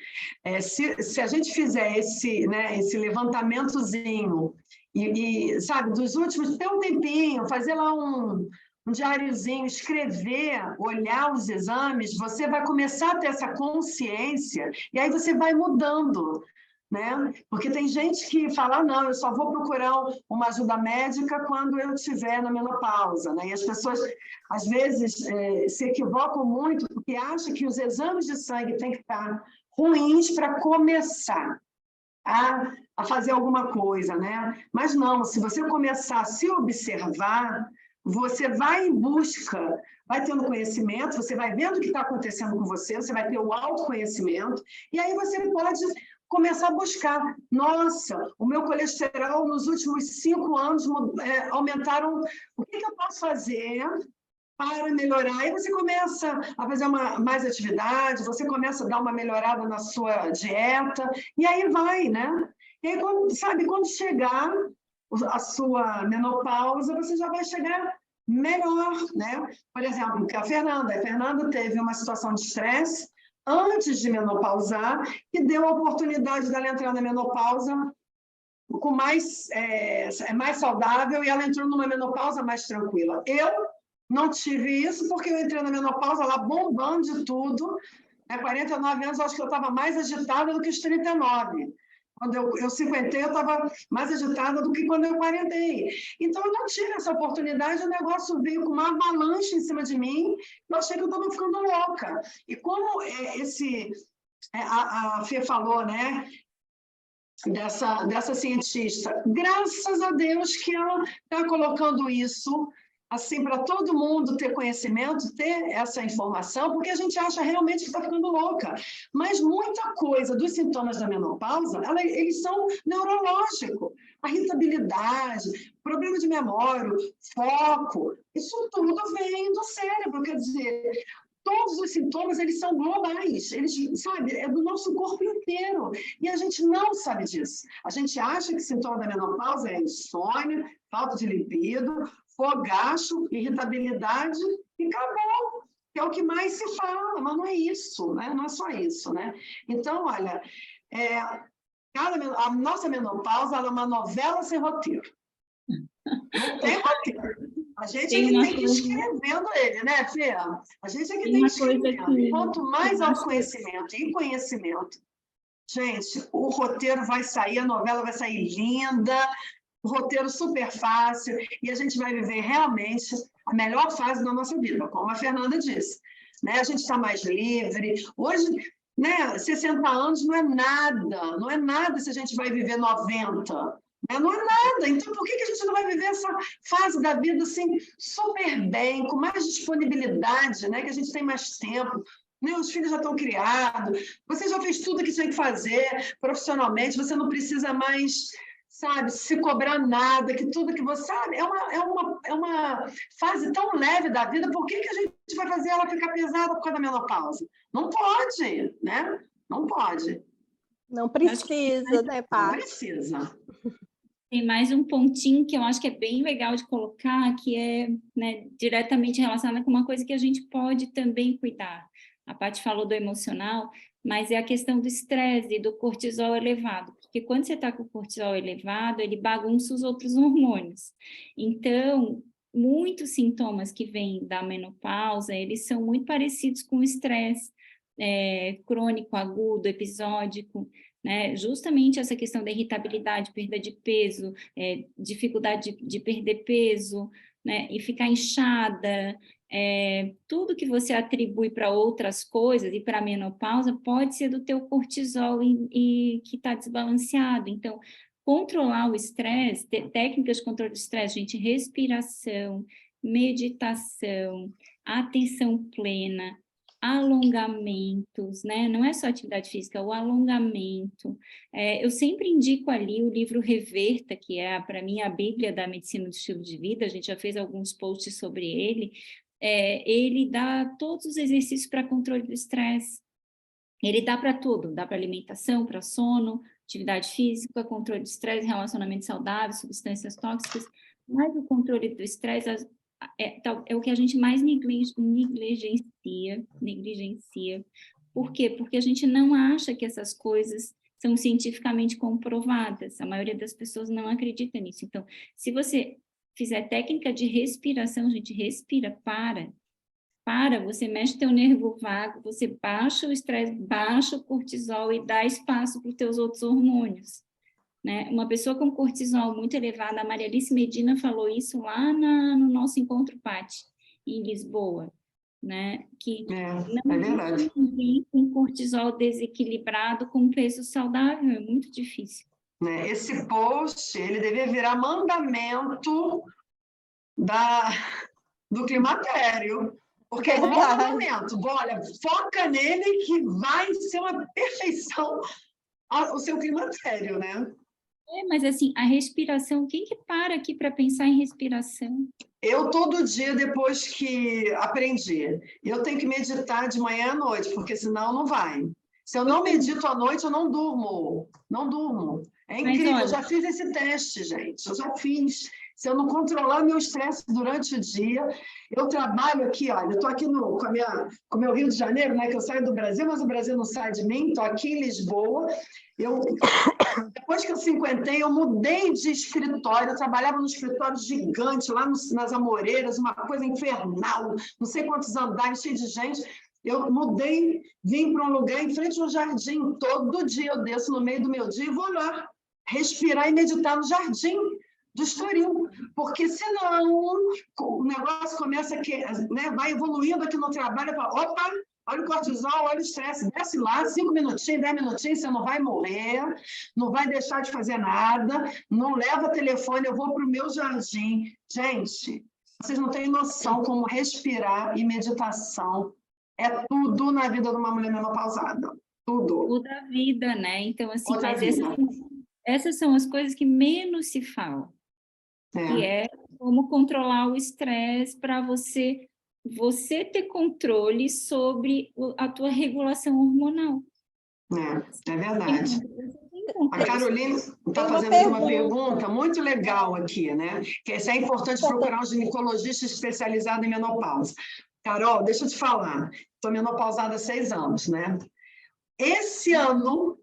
E: Se a gente fizer esse levantamentozinho e, sabe, dos últimos, ter um tempinho, fazer lá um diáriozinho, escrever, olhar os exames, você vai começar a ter essa consciência e aí você vai mudando, né? Porque tem gente que fala, não, eu só vou procurar uma ajuda médica quando eu estiver na menopausa, né? E as pessoas, às vezes, se equivocam muito porque acham que os exames de sangue têm que estar ruins para começar a fazer alguma coisa, né? Mas não, se você começar a se observar, você vai em busca, vai tendo conhecimento, você vai vendo o que está acontecendo com você, você vai ter o autoconhecimento, e aí você pode começar a buscar. Nossa, o meu colesterol nos últimos 5 anos aumentaram. O que eu posso fazer para melhorar? Aí você começa a fazer mais atividade, você começa a dar uma melhorada na sua dieta, e aí vai, né? E aí, quando chegar a sua menopausa, você já vai chegar melhor, né? Por exemplo, a Fernanda teve uma situação de estresse antes de menopausar, que deu a oportunidade dela entrar na menopausa com mais saudável, e ela entrou numa menopausa mais tranquila. Eu não tive isso, porque eu entrei na menopausa lá bombando de tudo. 49 anos, acho que eu estava mais agitada do que os 39. Quando eu 50, eu estava mais agitada do que quando eu 40. Então, eu não tive essa oportunidade, o negócio veio com uma avalanche em cima de mim, eu achei que eu estava ficando louca. E como a Fê falou, né, dessa cientista, graças a Deus que ela está colocando isso assim, para todo mundo ter conhecimento, ter essa informação, porque a gente acha realmente que está ficando louca. Mas muita coisa dos sintomas da menopausa, eles são neurológicos. A irritabilidade, problema de memória, foco, isso tudo vem do cérebro, quer dizer... Todos os sintomas, eles são globais, eles, sabe, é do nosso corpo inteiro. E a gente não sabe disso. A gente acha que sintoma da menopausa é insônia, falta de libido, fogacho, irritabilidade e acabou. Que é o que mais se fala, mas não é isso, né? Não é só isso, né? Então, olha, a nossa menopausa ela é uma novela sem roteiro. Não tem roteiro. A gente tem que ir escrevendo ele, né, Fê? A gente é que tem que ir escrevendo. Quanto mais autoconhecimento e conhecimento, gente, o roteiro vai sair, a novela vai sair linda, o roteiro super fácil, e a gente vai viver realmente a melhor fase da nossa vida, como a Fernanda disse. Né? A gente está mais livre. Hoje, né, 60 anos não é nada se a gente vai viver 90. Não é nada. Então, por que a gente não vai viver essa fase da vida assim, super bem, com mais disponibilidade, né? Que a gente tem mais tempo, né? Os filhos já estão criados, você já fez tudo que tinha que fazer profissionalmente, você não precisa mais, sabe, se cobrar nada, que tudo que você sabe, é uma fase tão leve da vida, por que a gente vai fazer ela ficar pesada por causa da menopausa? Não pode, né? Não pode.
A: Não precisa, né, Paty?
E: Não precisa.
B: Tem mais um pontinho que eu acho que é bem legal de colocar, que é, né, diretamente relacionado com uma coisa que a gente pode também cuidar. A Paty falou do emocional, mas é a questão do estresse e do cortisol elevado, porque quando você está com o cortisol elevado, ele bagunça os outros hormônios. Então, muitos sintomas que vêm da menopausa, eles são muito parecidos com o estresse crônico, agudo, episódico, né? Justamente essa questão da irritabilidade, perda de peso, dificuldade de perder peso, né? E ficar inchada, tudo que você atribui para outras coisas e para a menopausa pode ser do teu cortisol e que está desbalanceado. Então, controlar o estresse, ter técnicas de controle do estresse, gente, respiração, meditação, atenção plena, alongamentos, né? Não é só atividade física, o alongamento. Eu sempre indico ali o livro Reverta, que é, para mim, a bíblia da medicina do estilo de vida, a gente já fez alguns posts sobre ele. Ele dá todos os exercícios para controle do estresse. Ele dá para tudo, dá para alimentação, para sono, atividade física, controle de estresse, relacionamento saudável, substâncias tóxicas, mas o controle do estresse é o que a gente mais negligencia. Por quê? Porque a gente não acha que essas coisas são cientificamente comprovadas. A maioria das pessoas não acredita nisso. Então, se você fizer técnica de respiração, gente, respira, para, você mexe teu nervo vago, você baixa o estresse, baixa o cortisol e dá espaço para os teus outros hormônios. Né? Uma pessoa com cortisol muito elevado, a Maria Alice Medina falou isso lá no nosso encontro, Paty, em Lisboa, né? Que não existe ninguém com cortisol desequilibrado com peso saudável, é muito difícil.
E: Esse post, ele devia virar mandamento do climatério, porque é um mandamento. Olha, foca nele que vai ser uma perfeição o seu climatério, né?
B: Mas assim, a respiração, quem que para aqui para pensar em respiração?
E: Eu todo dia, depois que aprendi, eu tenho que meditar de manhã à noite, porque senão não vai. Se eu não medito à noite, eu não durmo. Não durmo. É incrível, eu já fiz esse teste, gente. Eu já fiz. Se eu não controlar meu estresse durante o dia, eu trabalho aqui, olha, eu estou aqui com o meu Rio de Janeiro, né, que eu saio do Brasil, mas o Brasil não sai de mim, estou aqui em Lisboa. Depois que eu 50, eu mudei de escritório, eu trabalhava num escritório gigante, lá nas Amoreiras, uma coisa infernal, não sei quantos andares, cheio de gente. Eu mudei, vim para um lugar em frente ao jardim, todo dia eu desço no meio do meu dia e vou lá respirar e meditar no jardim do Estoril, porque senão o negócio começa né, vai evoluindo aqui no trabalho, eu falo, opa, olha o cortisol, olha o estresse, desce lá, 5 minutinhos, 10 minutinhos, você não vai morrer, não vai deixar de fazer nada, não leva telefone, eu vou para o meu jardim. Gente, vocês não têm noção como respirar e meditação é tudo na vida de uma mulher menopausada, tudo.
B: Tudo a vida, né? Então, assim, essas são as coisas que menos se falam. Que é como controlar o estresse para você ter controle sobre a tua regulação hormonal.
E: É verdade. A Carolina está fazendo uma pergunta muito legal aqui, né? Que é importante procurar um ginecologista especializado em menopausa. Carol, deixa eu te falar, estou menopausada há 6 anos, né? Esse ano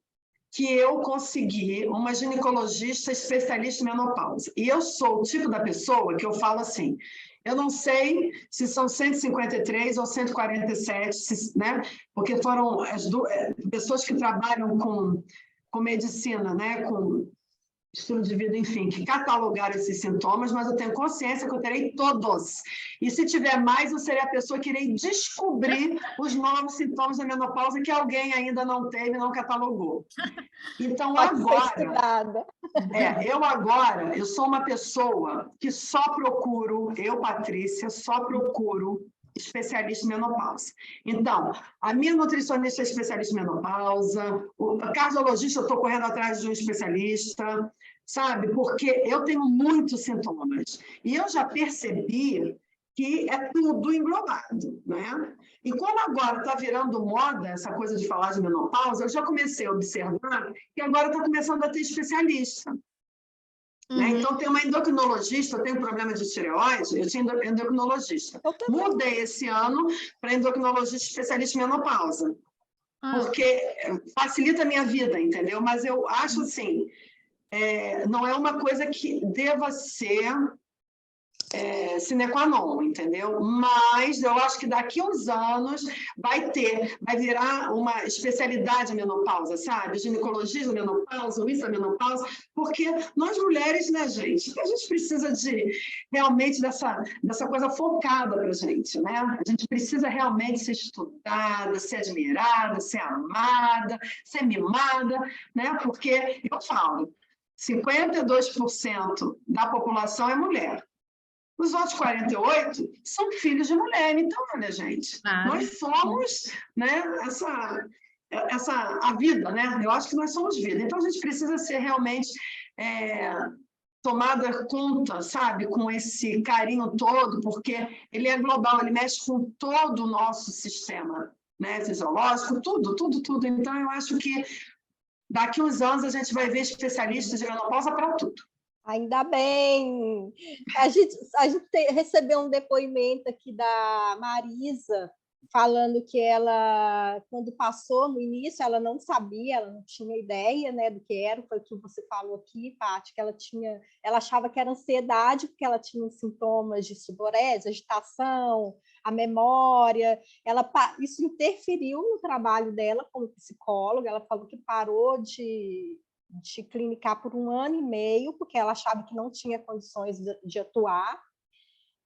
E: que eu consegui uma ginecologista especialista em menopausa. E eu sou o tipo da pessoa que eu falo assim, eu não sei se são 153 ou 147, né? Porque foram as pessoas que trabalham com medicina, né? Com estilo de vida, enfim, que catalogaram esses sintomas, mas eu tenho consciência que eu terei todos. E se tiver mais, eu serei a pessoa que irei descobrir os novos sintomas da menopausa que alguém ainda não teve, não catalogou. Então, eu sou uma pessoa que só procuro, Patrícia, só procuro especialista em menopausa. Então, a minha nutricionista é especialista em menopausa, o cardiologista, eu estou correndo atrás de um especialista, sabe? Porque eu tenho muitos sintomas. E eu já percebi que é tudo englobado, né? E como agora está virando moda essa coisa de falar de menopausa, eu já comecei a observar que agora está começando a ter especialista. Né? Então, tem uma endocrinologista, eu tenho problema de tireoide, eu tinha endocrinologista. Mudei esse ano para endocrinologista especialista em menopausa, porque facilita a minha vida, entendeu? Mas eu acho assim, não é uma coisa que deva ser sine qua non, entendeu? Mas eu acho que daqui a uns anos vai virar uma especialidade a menopausa, sabe? Ginecologia, menopausa, isso, menopausa, porque nós mulheres, né, gente? A gente precisa realmente dessa coisa focada pra gente, né? A gente precisa realmente ser estudada, ser admirada, ser amada, ser mimada, né? Porque eu falo, 52% da população é mulher. Os outros 48% são filhos de mulher. Então, olha, gente, nós somos, né, a vida, né? Eu acho que nós somos vida. Então, a gente precisa ser realmente tomada conta, sabe, com esse carinho todo, porque ele é global, ele mexe com todo o nosso sistema, né, fisiológico, tudo. Então, eu acho que daqui a uns anos a gente vai ver especialistas de menopausa para tudo.
A: Ainda bem! A gente recebeu um depoimento aqui da Marisa, falando que ela, quando passou no início, ela não sabia, ela não tinha ideia, né, do que era, foi o que você falou aqui, Paty, que ela achava que era ansiedade, porque ela tinha sintomas de sudorese, agitação, a memória, isso interferiu no trabalho dela como psicóloga, ela falou que parou de clinicar por 1 ano e meio, porque ela achava que não tinha condições de atuar,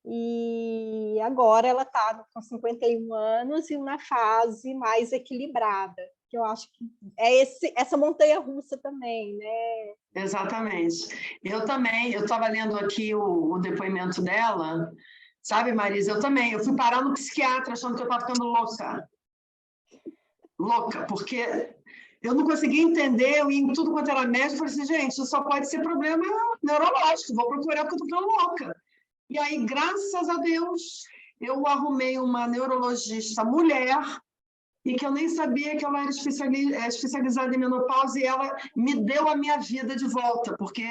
A: e agora ela está com 51 anos e uma fase mais equilibrada, que eu acho que é essa montanha-russa também, né?
E: Exatamente. Eu também, eu estava lendo aqui o depoimento dela, sabe, Marisa? Eu também, eu fui parar no psiquiatra achando que eu estava ficando louca, porque eu não conseguia entender, eu ia em tudo quanto era médico, eu falei assim, gente, isso só pode ser problema neurológico, vou procurar porque eu estou ficando louca. E aí, graças a Deus, eu arrumei uma neurologista mulher, e que eu nem sabia que ela era especializada em menopausa, e ela me deu a minha vida de volta, porque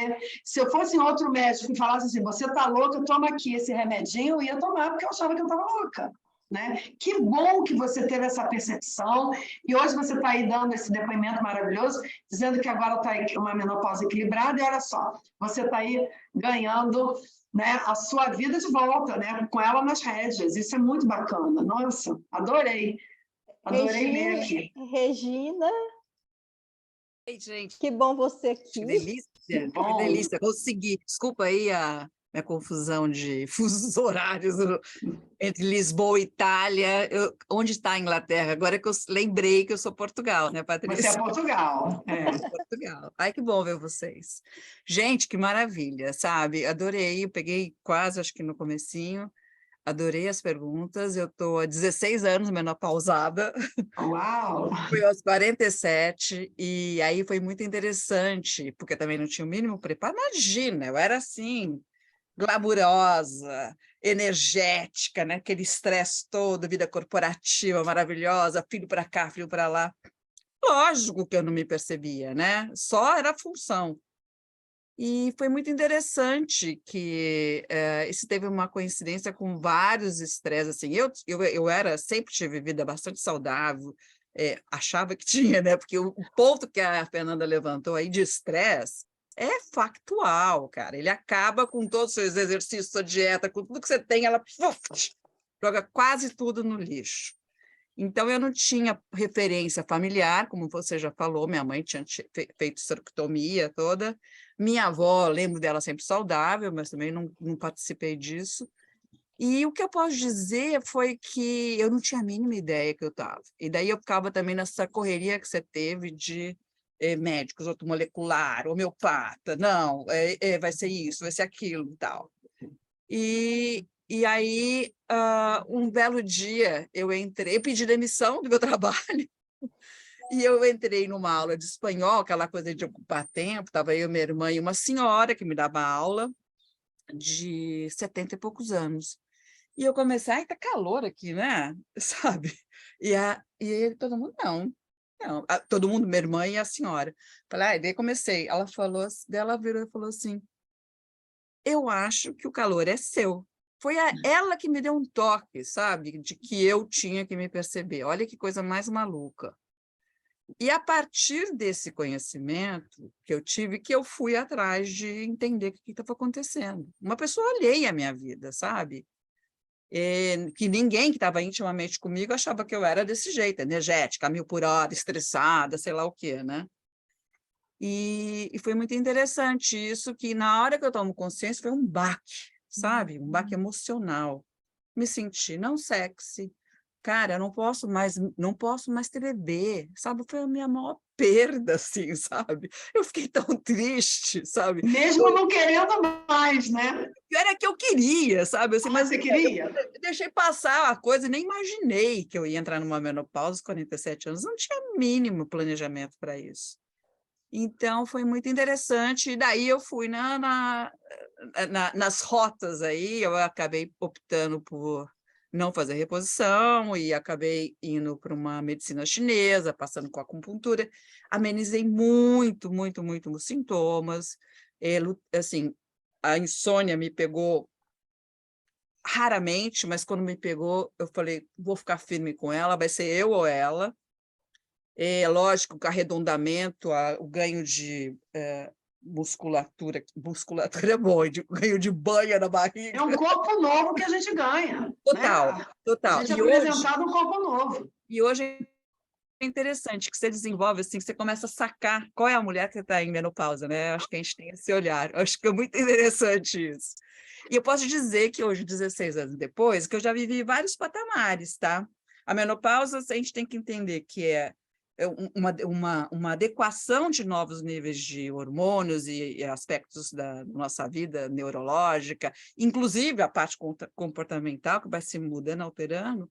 E: se eu fosse em outro médico e falasse assim, você está louca, toma aqui esse remedinho, eu ia tomar porque eu achava que eu estava louca. Né? Que bom que você teve essa percepção, e hoje você está aí dando esse depoimento maravilhoso, dizendo que agora está uma menopausa equilibrada, e olha só, você está aí ganhando, né, a sua vida de volta, né, com ela nas rédeas. Isso é muito bacana. Nossa, adorei. Adorei ler aqui.
A: Regina,
G: Ei, gente,
A: que bom você aqui.
G: que delícia, que delícia. Consegui. Desculpa aí a minha confusão de fusos horários entre Lisboa e Itália. Onde está a Inglaterra? Agora que eu lembrei que eu sou Portugal, né, Patrícia?
E: Você é Portugal.
G: Portugal. Ai, que bom ver vocês. Gente, que maravilha, sabe? Adorei, eu peguei quase, acho que no comecinho. Adorei as perguntas, eu estou há 16 anos menopausada.
E: Uau!
G: Fui aos 47, e aí foi muito interessante, porque também não tinha o mínimo preparo. Imagina, eu era assim, glamurosa, energética, né? Aquele estresse todo, vida corporativa maravilhosa, filho para cá, filho para lá. Lógico que eu não me percebia, né? Só era função. E foi muito interessante que isso teve uma coincidência com vários estresses. Assim, sempre tive vida bastante saudável, achava que tinha, né? Porque o ponto que a Fernanda levantou aí de estresse é factual, cara. Ele acaba com todos os seus exercícios, sua dieta, com tudo que você tem, ela joga quase tudo no lixo. Então, eu não tinha referência familiar, como você já falou, minha mãe tinha feito histerectomia toda, minha avó, lembro dela sempre saudável, mas também não participei disso. E o que eu posso dizer foi que eu não tinha a mínima ideia que eu estava. E daí eu ficava também nessa correria que você teve de médicos, ortomolecular, homeopata, não, vai ser isso, vai ser aquilo e tal. E aí, um belo dia, eu pedi demissão do meu trabalho, e eu entrei numa aula de espanhol, aquela coisa de ocupar tempo, estava eu, minha irmã e uma senhora que me dava aula, de 70 e poucos anos. E eu comecei, ai, tá calor aqui, né? Sabe? E todo mundo, não. Todo mundo, minha irmã e a senhora. Falei, daí comecei. Ela virou e falou assim, eu acho que o calor é seu. Foi ela que me deu um toque, sabe? De que eu tinha que me perceber. Olha que coisa mais maluca. E a partir desse conhecimento que eu tive, que eu fui atrás de entender o que estava acontecendo. Uma pessoa alheia à minha vida, sabe? Que ninguém que estava intimamente comigo achava que eu era desse jeito, energética, 1000 por hora, estressada, sei lá o quê, né? E foi muito interessante isso, que na hora que eu tomo consciência foi um baque, sabe? Um baque emocional. Me senti não sexy. Cara, eu não posso mais ter bebê, sabe? Foi a minha maior perda, assim, sabe? Eu fiquei tão triste, sabe?
E: Mesmo não querendo mais, né?
G: Era que eu queria, sabe? Assim, mas
E: você queria?
G: Eu deixei passar a coisa, nem imaginei que eu ia entrar numa menopausa aos 47 anos, não tinha mínimo planejamento para isso. Então, foi muito interessante, e daí eu fui nas rotas aí, eu acabei optando por não fazer reposição e acabei indo para uma medicina chinesa, passando com acupuntura, amenizei muito os sintomas, assim, a insônia me pegou raramente, mas quando me pegou, eu falei, vou ficar firme com ela, vai ser eu ou ela. É lógico que o arredondamento, o ganho de musculatura é bom, ganho de banha na barriga.
E: É um corpo novo que a gente ganha.
G: Total,
E: né?
G: total.
E: A gente é apresentado um corpo novo.
G: E hoje é interessante que você desenvolve, assim, que você começa a sacar qual é a mulher que está em menopausa, né? Acho que a gente tem esse olhar. Acho que é muito interessante isso. E eu posso dizer que hoje, 16 anos depois, que eu já vivi vários patamares, tá? A menopausa, a gente tem que entender que é uma adequação de novos níveis de hormônios e aspectos da nossa vida neurológica, inclusive a parte comportamental, que vai se mudando, alterando,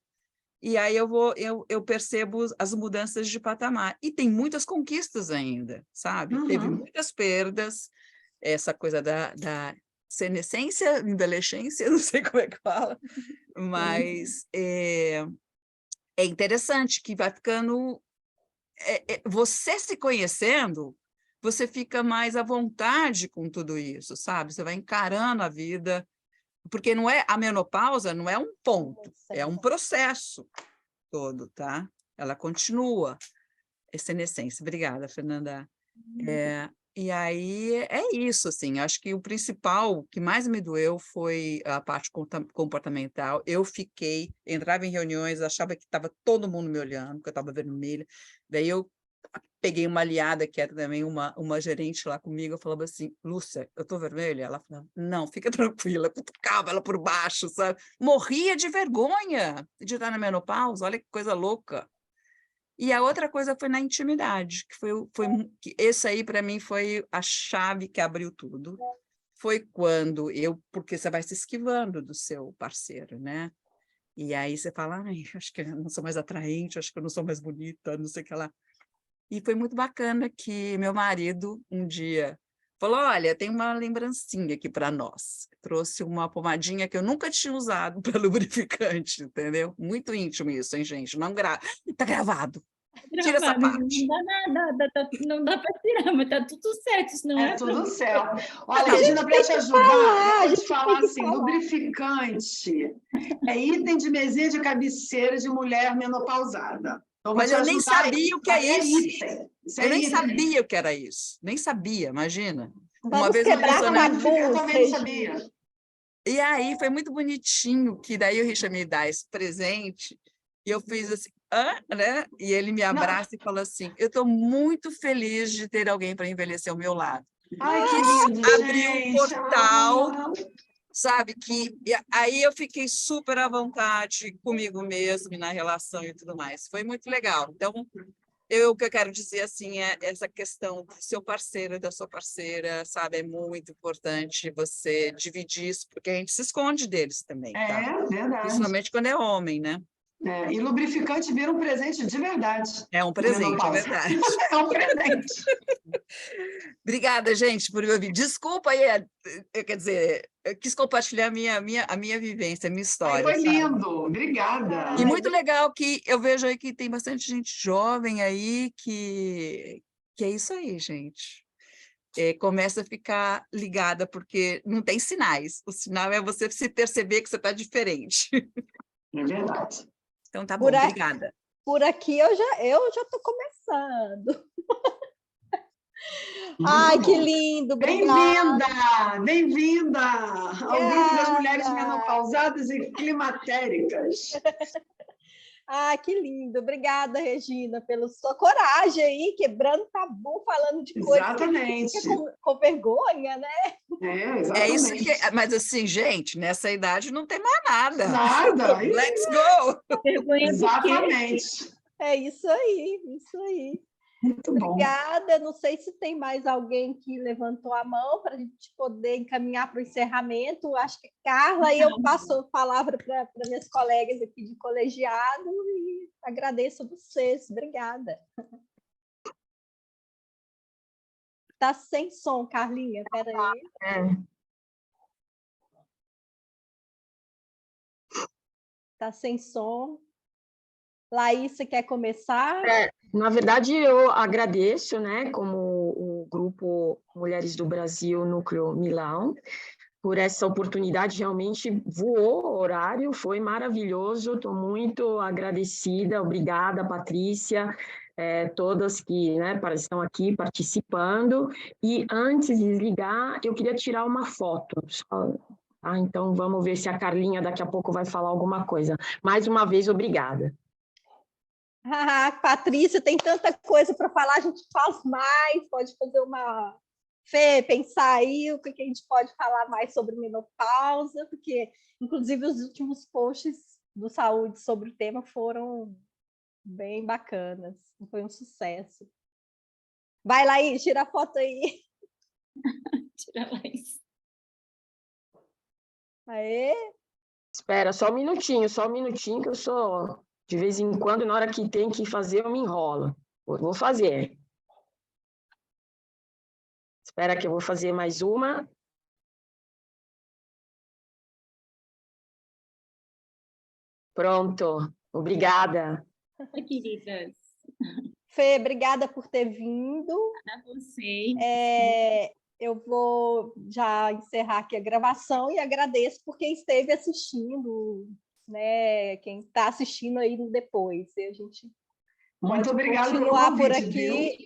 G: e aí eu percebo as mudanças de patamar. E tem muitas conquistas ainda, sabe? Teve muitas perdas, essa coisa da senescência, adolescência, não sei como é que fala, mas é interessante que vai ficando... você se conhecendo, você fica mais à vontade com tudo isso, sabe? Você vai encarando a vida, porque não é a menopausa não é um ponto, é um processo todo, tá? Ela continua, essa essência. Obrigada, Fernanda. E aí é isso, assim, acho que o principal, o que mais me doeu foi a parte comportamental. Eu entrava em reuniões, achava que estava todo mundo me olhando, que eu estava vermelha. Daí eu peguei uma aliada, que era também uma gerente lá comigo, eu falava assim, Lúcia, eu estou vermelha? Ela falava, não, fica tranquila, cutucava ela por baixo, sabe? Morria de vergonha de estar na menopausa, olha que coisa louca. E a outra coisa foi na intimidade, que esse aí para mim foi a chave que abriu tudo. Foi quando porque você vai se esquivando do seu parceiro, né? E aí você fala, ai, acho que eu não sou mais atraente, acho que eu não sou mais bonita, não sei o que lá. E foi muito bacana que meu marido, um dia, falou, olha, tem uma lembrancinha aqui para nós. Trouxe uma pomadinha que eu nunca tinha usado para lubrificante, entendeu? Muito íntimo isso, hein, gente? Não tá gravado. Tira essa
B: Gravado,
G: parte.
B: não dá nada, não dá para tirar, mas tá tudo certo, isso não
E: É
B: é
E: tudo certo. Olha,
G: Não,
E: Regina, para te ajudar, eu vou te falar assim,
A: falar.
E: lubrificante é item de mesinha de cabeceira de mulher menopausada. Então,
G: mas eu nem sabia o que é isso. Eu nem
E: item.
G: sabia o que era isso. Nem sabia, imagina. Uma
A: Vamos
G: vez uma
A: quebrar
G: funcionária...
E: Eu
A: tabus,
E: também não
A: Regina.
E: sabia.
G: E aí foi muito bonitinho, que daí o Richard me dá esse presente, e eu fiz assim, né? E ele me abraça e fala assim, eu estou muito feliz de ter alguém para envelhecer ao meu lado.
E: Ai, que lindo,
G: Abriu um portal, sabe? Aí eu fiquei super à vontade comigo mesma, na relação e tudo mais. Foi muito legal. Então, o que eu quero dizer, assim, é essa questão do seu parceiro e da sua parceira, sabe? É muito importante você dividir isso, porque a gente se esconde deles também, tá?
E: É, verdade.
G: Principalmente quando é homem, né?
E: E lubrificante vira um presente de verdade.
G: É um presente, é
E: menopausa.
G: verdade.
E: É um presente.
G: Obrigada, gente, por me ouvir. Desculpa aí, quer dizer, eu quis compartilhar a minha vivência, a minha história.
E: Foi
G: sabe?
E: lindo, obrigada.
G: E muito legal que eu vejo aí que tem bastante gente jovem aí que é isso aí, gente. Começa a ficar ligada, porque não tem sinais. O sinal é você se perceber que você está diferente.
E: É verdade.
G: Então tá bom, obrigada.
A: Por aqui eu já estou começando. Ai, que lindo, obrigada.
E: Bem-vinda ao grupo das mulheres menopausadas e climatéricas.
A: Ah, que lindo. Obrigada, Regina, pela sua coragem aí, quebrando tabu, falando de coisas
E: Exatamente.
A: que fica com vergonha, né?
E: Exatamente.
G: É isso que... Mas assim, gente, nessa idade não tem mais nada.
E: Nada.
G: Let's go!
B: Vergonha
E: Exatamente.
A: É isso aí, isso aí.
E: Muito bom.
A: Obrigada. Não sei se tem mais alguém que levantou a mão para a gente poder encaminhar para o encerramento. Acho que Carla, e eu passo a palavra para minhas colegas aqui de colegiado e agradeço a vocês. Obrigada. Está sem som, Carlinha. Espera aí. Está sem som. Laís, você quer começar?
F: Na verdade, eu agradeço, né, como o Grupo Mulheres do Brasil Núcleo Milão, por essa oportunidade. Realmente voou o horário, foi maravilhoso, estou muito agradecida, obrigada, Patrícia, todas que, né, estão aqui participando. E antes de desligar, eu queria tirar uma foto. Então, vamos ver se a Carlinha daqui a pouco vai falar alguma coisa. Mais uma vez, obrigada.
A: Patrícia, tem tanta coisa para falar, a gente faz mais, pode fazer uma... Fê, pensar aí o que a gente pode falar mais sobre menopausa, porque, inclusive, os últimos posts do Saúde sobre o tema foram bem bacanas, foi um sucesso. Vai, Laís, tira a foto aí.
B: Tira a Laís.
A: Aê.
F: Espera, só um minutinho, que eu sou... De vez em quando, na hora que tem que fazer, eu me enrolo. Vou fazer. Espera que eu vou fazer mais uma. Pronto. Obrigada.
B: Queridas.
A: Fê, obrigada por ter vindo.
B: A vocês.
A: Eu vou já encerrar aqui a gravação e agradeço por quem esteve assistindo, né? Quem está assistindo aí no depois. E a gente
E: Muito
A: pode
E: obrigada pelo
A: continuar por
E: convite,
A: aqui.
E: viu?